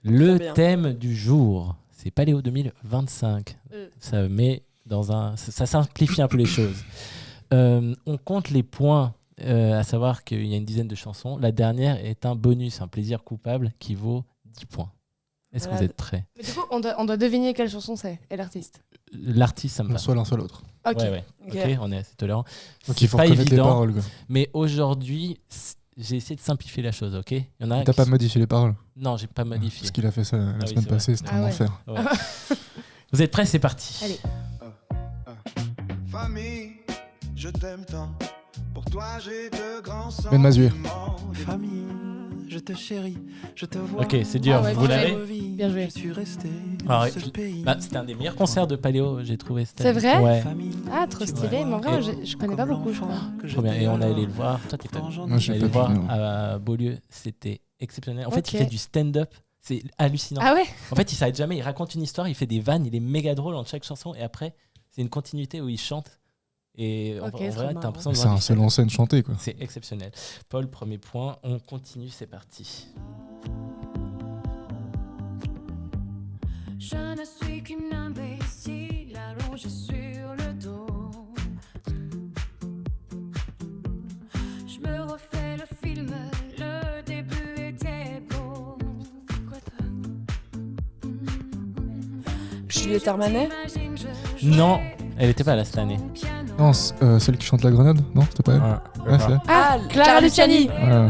Le thème du jour, c'est Paléo 2025. Ça met ça simplifie un peu les choses. On compte les points, à savoir qu'il y a une dizaine de chansons. La dernière est un bonus, un plaisir coupable qui vaut 10 points. Est-ce que vous êtes prêts ? Mais du coup, on doit deviner quelle chanson c'est et l'artiste. L'artiste, ça me va. Soit l'un, soit l'autre. Ok. Ouais. Ok, on est assez tolérant. Donc il faut reconnaître les paroles. Quoi. Mais aujourd'hui, j'ai essayé de simplifier la chose, ok ? T'as pas modifié les paroles ? Non, j'ai pas modifié. Parce qu'il a fait ça la semaine passée, c'était un enfer. Ouais. Vous êtes prêts ? C'est parti. Allez. Famille, je t'aime tant. Pour toi, j'ai de grands sentiments. Ben Mazué. Famille, je te chéris, je te vois. Ok, c'est dur. Vous l'avez ? Bien joué. Alors, c'était un des meilleurs concerts de Paléo, j'ai trouvé. C'est vrai ? Ouais. Ah, trop stylé. Mais en vrai, je connais pas beaucoup, je crois. Trop bien. Et on est allé le voir. Toi, t'es pas venu. On est allé le voir à Beaulieu. C'était exceptionnel. En fait, il fait du stand-up. C'est hallucinant. Ah ouais ? En fait, il s'arrête jamais. Il raconte une histoire, il fait des vannes, il est méga drôle entre chaque chanson. Et après, c'est une continuité où il chante. Et en vrai, t'as l'impression de c'est un seul en scène chanté, quoi. C'est exceptionnel. Paul, premier point. On continue, c'est parti. Je ne suis qu'une imbécile allongée sur le dos. Je me refais le film, le début était beau. Juliette Armanet ? Non, elle était pas là cette année. Non, celle qui chante la grenade ? Non, c'était pas elle. Ouais, c'est elle. Ah, Clara Luciani. Ouais.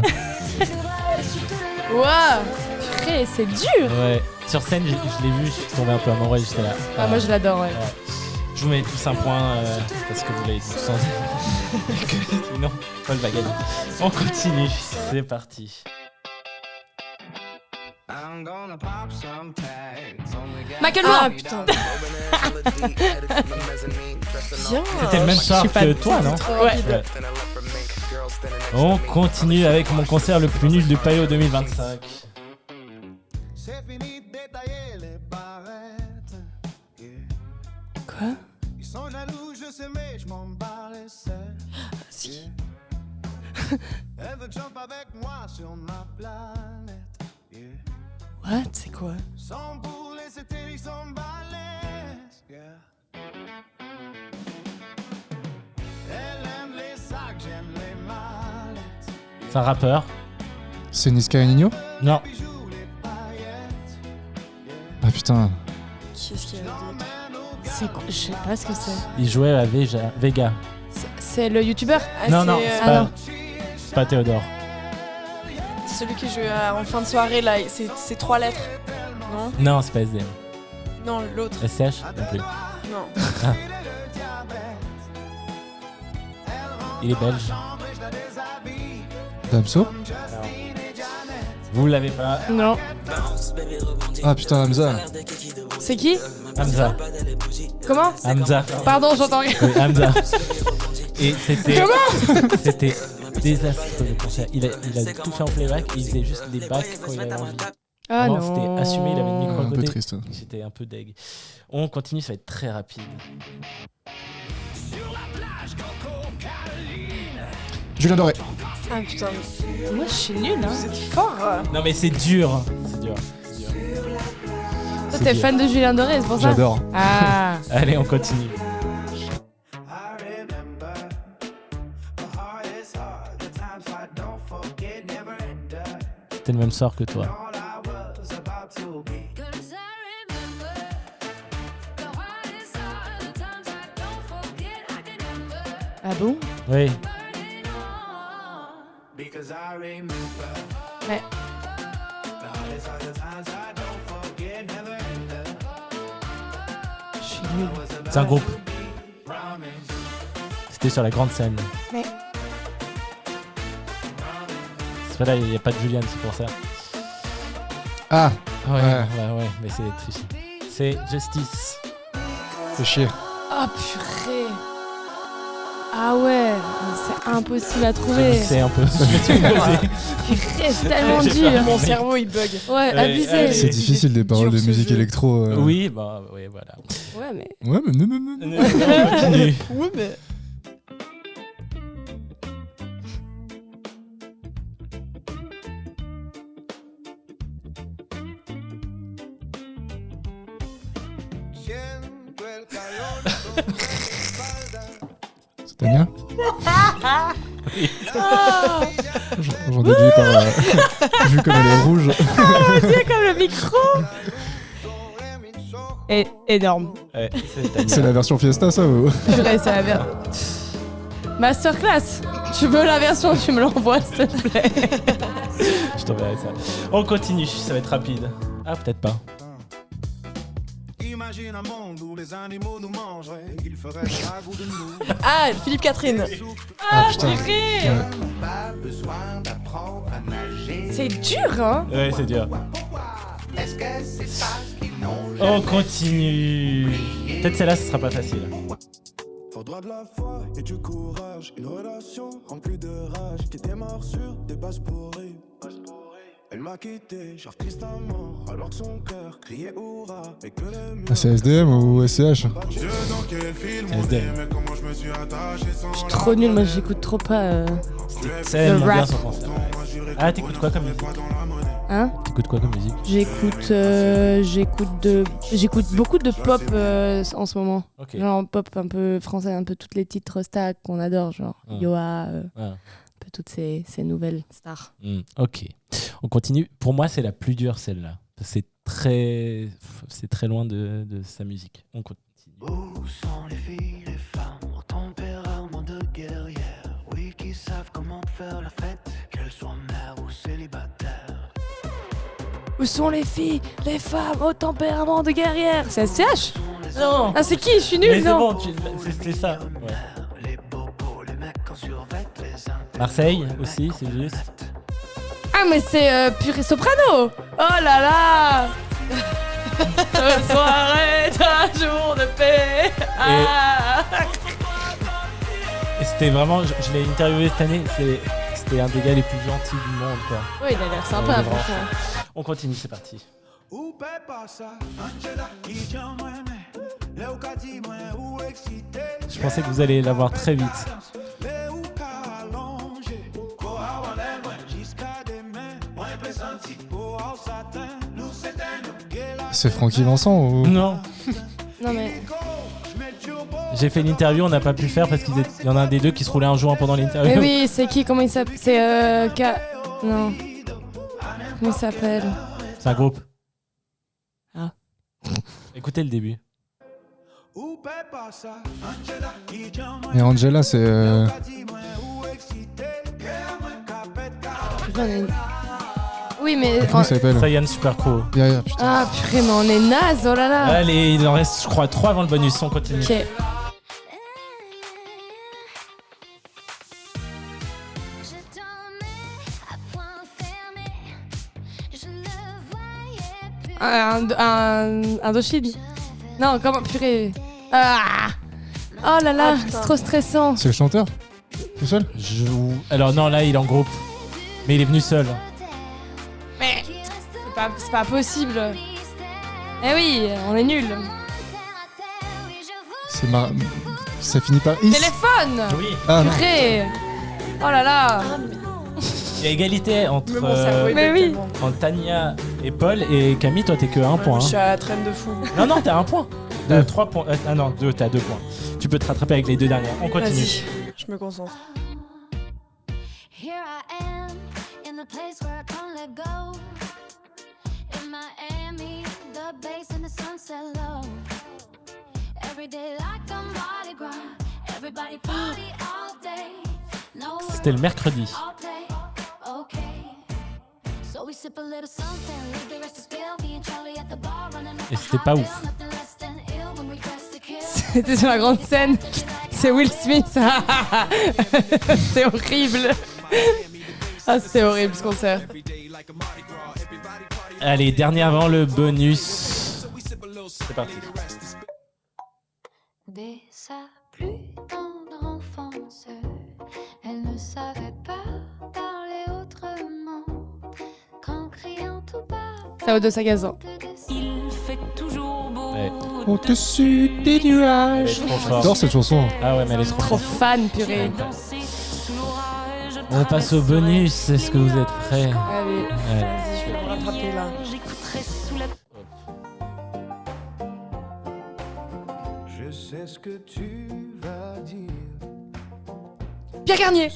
Waouh, purée, c'est dur. Ouais, sur scène, je l'ai vu, je suis tombé un peu amoureux, j'étais là. Ah, moi je l'adore, ouais. Je vous mets tous un point parce que vous l'avez tous senti. Sinon, Paul va gagner. On continue, c'est parti. McElroy. Ah putain. Bien. C'était le même soir que toi, non ? Ouais. On continue avec mon concert le plus nul du Paléo 2025. Quoi ? Si. What ? C'est quoi ? C'est un rappeur. C'est Niska et Nino ? Non. Ah putain. Qui est-ce qu'il y a d'autre ? C'est quoi ? Je sais pas ce que c'est. Il jouait à Vega. C'est le youtubeur ? Non, c'est pas Théodore. Celui qui joue en fin de soirée, là, c'est 3 lettres. Non ? Non, c'est pas SDM. Non, l'autre. SCH non plus. Non. Ah. Il est belge. Damso ? Vous l'avez pas. Non. Ah putain, Hamza. C'est qui ? Hamza. Comment ? Hamza. Pardon, j'entends rien. Oui, Hamza. Et c'était. Comment ? C'était désastreux le concert. Il a tout fait en playback et il faisait juste des backs quand il avait envie. Ah vraiment, non. c'était assumé, il avait le micro à Un côté. peu triste. J'étais un peu deg. On continue, ça va être très rapide. Julien Doré. Ah putain. Moi je suis nulle, hein. Vous êtes fort. Non mais c'est dur. C'est dur. Toi t'es fan de Julien Doré, c'est pour ça ? J'adore. Ah. Allez, on continue. C'était le même sort que toi. Ah bon ? Oui. Ouais. Je suis nulle. C'est un groupe. C'était sur la grande scène. Ouais. C'est pas là, il n'y a pas de Julian, c'est pour ça. Ah Ouais, mais c'est triché. C'est Justice. C'est chier. Oh purée. Ah ouais, c'est impossible à trouver. C'est un peu. Purée, c'est tellement dur. Mon cerveau il bug. Ouais, abusé. C'est difficile des paroles de musique électro. Oui, bah oui, voilà. Ouais, mais. Ouais, mais non. On continue. Ouais, mais. C'est Tania. J'en déduis par. Vu comme elle est rouge. Oh Dieu, comme le micro. Et énorme. Ouais, c'est C'est la version Fiesta, ça ou... Purée, c'est la version. Masterclass. Tu veux la version, tu me l'envoies, s'il te plaît. Je t'enverrai ça. On continue, ça va être rapide. Ah, peut-être pas. Imagine un monde où les animaux nous mangeraient, ils feraient ragoût de nous. Ah, Philippe Catherine. Ah putain. purée. Pas besoin d'apprendre à nager. C'est dur, hein. Ouais, c'est dur. On continue. Peut-être celle-là, ce sera pas facile. Faudra de la foi et du courage. Une relation remplie de rage qui démarre sur des bases pourries. Elle m'a quitté, genre triste à mort, alors que son cœur criait hurrah. Mais que le mur. C'est SDM ou SCH? SDM. Je suis trop nulle, moi j'écoute trop pas. C'est elle bien son concert. Ah, t'écoutes quoi comme musique? Hein? T'écoutes quoi comme musique? J'écoute beaucoup de pop en ce moment. Okay. Genre pop un peu français, un peu toutes les titres stars qu'on adore, genre Yoa, un peu toutes ces nouvelles stars. Ok. On continue. Pour moi, c'est la plus dure celle-là. C'est très loin de sa musique. On continue. Où sont les filles, les femmes au tempérament de guerrière? Oui, qui savent comment faire la fête, qu'elles soient mères ou célibataires. Où sont les filles, les femmes au tempérament de guerrière? C'est SCH? Non. Ah, c'est qui? Je suis nulle, mais non? C'est bon, c'était ça. Ouais. Marseille aussi, c'est juste. Ah, mais c'est purée soprano! Oh là là! Soirée, un jour de paix! Et c'était vraiment, je l'ai interviewé cette année, c'était un des gars les plus gentils du monde, quoi. Oui, il a l'air sympa, franchement. On continue, c'est parti. Je pensais que vous allez l'avoir très vite. C'est Francky Vincent ou... Non. Non mais... J'ai fait l'interview, on n'a pas pu le faire parce qu'il y en a un des deux qui se roulait un joint pendant l'interview. Mais oui, c'est qui? Comment il s'appelle? C'est Non. Comment il s'appelle? C'est un groupe. Ah. Écoutez le début. Et Angela, c'est... Oui, mais... Comment ça s'appelle? Cyan Supercrow. Putain. Ah purée, mais on est naze, oh là là. Allez, il en reste, je crois, 3 avant le bonus, on continue. Ok. Un Indochine. Non, comment, purée. Ah. Oh là là, c'est trop stressant. C'est le chanteur? Tout seul? Alors non, là, il est en groupe. Mais il est venu seul. Mais c'est pas possible. Eh oui, on est nuls. Ça finit par Is. Téléphone. Oui. Ah, non. Purée. Oh là là. Il y a égalité entre, mais oui. entre Tania et Paul, et Camille, toi t'es que 1 point. Je suis à la traîne de fou. Non, t'as 1 point. T'as 3 points. Ah non, 2, t'as 2 points. Tu peux te rattraper avec les 2 dernières. On continue. Vas-y, je me concentre. Here I am in the place where I can't let go. In Miami, the bass and the sunset low. Every day like a Mardi Gras. Everybody party all day. No C'était le mercredi. okay. So we sip a little something, leave the rest to spill. Me and Charlie at the bar running up. Et c'était pas ouf. C'était sur la grande scène. C'est Will Smith. C'était horrible. Ah, c'était horrible ce concert. Allez, dernier avant le bonus. C'est parti. Dès sa plus tendre enfance, elle ne savait pas parler autrement qu'en criant tout bas. Ça vaut de Sagazan. Il fait toujours beau. Ouais. Au-dessus des nuages. J'adore cette chanson. Ah ouais, mais elle est trop Trop fan, purée. On passe au bonus. Est-ce que vous êtes prêts? Allez, Ouais. vas-y, je vais me rattraper là. J'écouterai sous la... Je sais ce que tu vas dire. Pierre Garnier.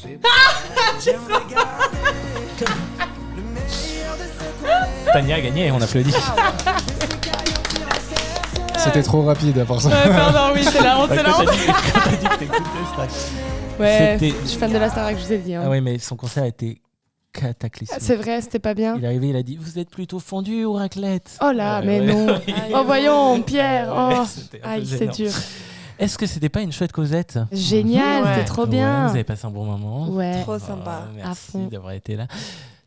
Tania a gagné, on applaudit. C'était trop rapide à part ça. Pardon, oui, c'est la honte, c'est la honte. Quand t'as dit que t'écoutais Star. Ouais, C'était- je suis fan de la Starac, je vous ai dit. Hein. Ah ouais, mais son concert a été cataclysmique. C'est vrai, c'était pas bien. Il est arrivé, il a dit: vous êtes plutôt fondu ou raclette? Oh là, Ouais, mais ouais. non. Oh voyons, Pierre. Ouais, Oh, c'était un peu aïe, c'est gênant. dur. Est-ce que c'était pas une chouette causette? Génial, Ouais. c'était trop Ouais, bien. vous avez passé un bon moment. Ouais. Trop sympa. Oh, À merci fond. d'avoir été là.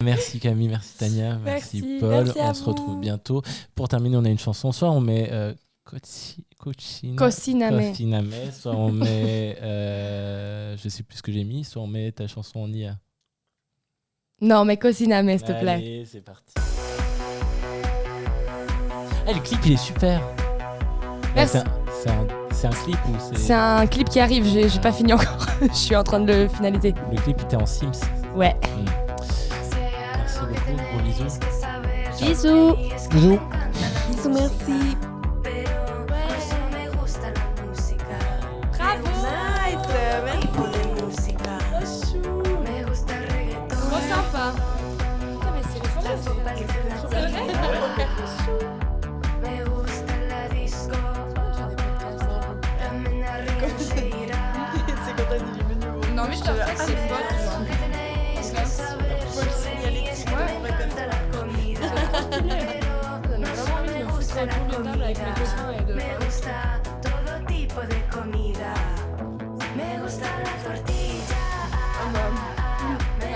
Merci Camille, merci Tania, merci Paul. On se retrouve bientôt. Pour terminer, on a une chanson. Soit on met Cociname. Soit on met je sais plus ce que j'ai mis. Soit on met ta chanson en IA. Non, mais Cociname, s'il te plaît. Allez, c'est parti. Le clip, il est super. Merci. C'est un clip ou c'est... C'est un clip qui arrive, j'ai pas fini encore. Je suis en train de le finaliser. Le clip était en Sims. Ouais. Merci beaucoup, gros bisous. Bisous. Bisous. Bisous, merci. Bravo. Nice, merci. Trop sympa. Putain, mais c'est le stress. C'est vrai. C'est quand t'as dit les menus. Non, mais je te rappelle, c'est une bonne. Faut le signaler.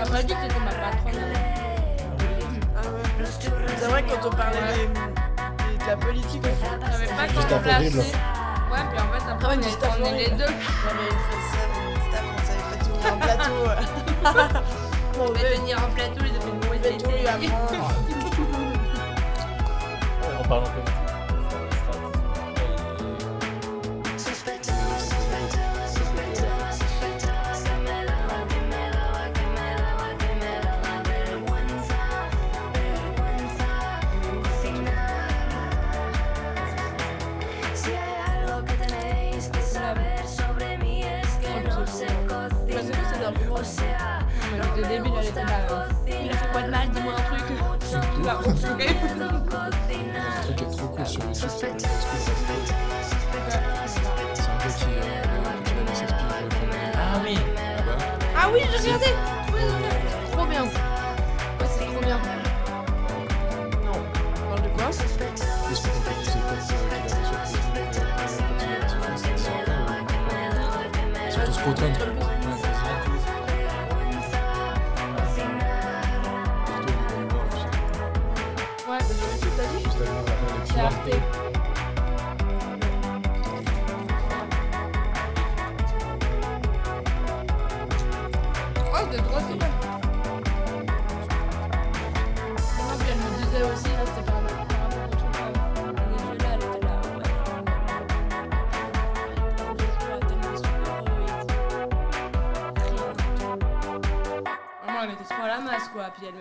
On m'a dit que t'étais ma patronne. C'est vrai que quand on parlait de la politique, on savait pas comment placer. Ouais, puis en fait, après, on est les deux. Non, mais on savait pas tout en plateau. On devait tenir un plateau, ils avaient une mauvaise idée. En parlant comme ça. Le début, elle était là. Il a fait quoi de mal? Dis-moi un truc. Là, ok. Le truc est trop cool sur YouTube. C'est un gars qui va s'expliquer. Ah oui. Ah oui, j'ai regardé. Trop bien. Ouais, c'est trop bien. Non. On parle de quoi? Est-ce que t'as fait ces potes qu'il avait sur tout Spotan. Ouais, t'as dit? C'est Arte. Oh, de droite, c'est bon. Non, puis elle me disait aussi, là, c'était par rapport au truc, là, elle était là, ouais. Vraiment, elle était trop à la masse, quoi, puis elle me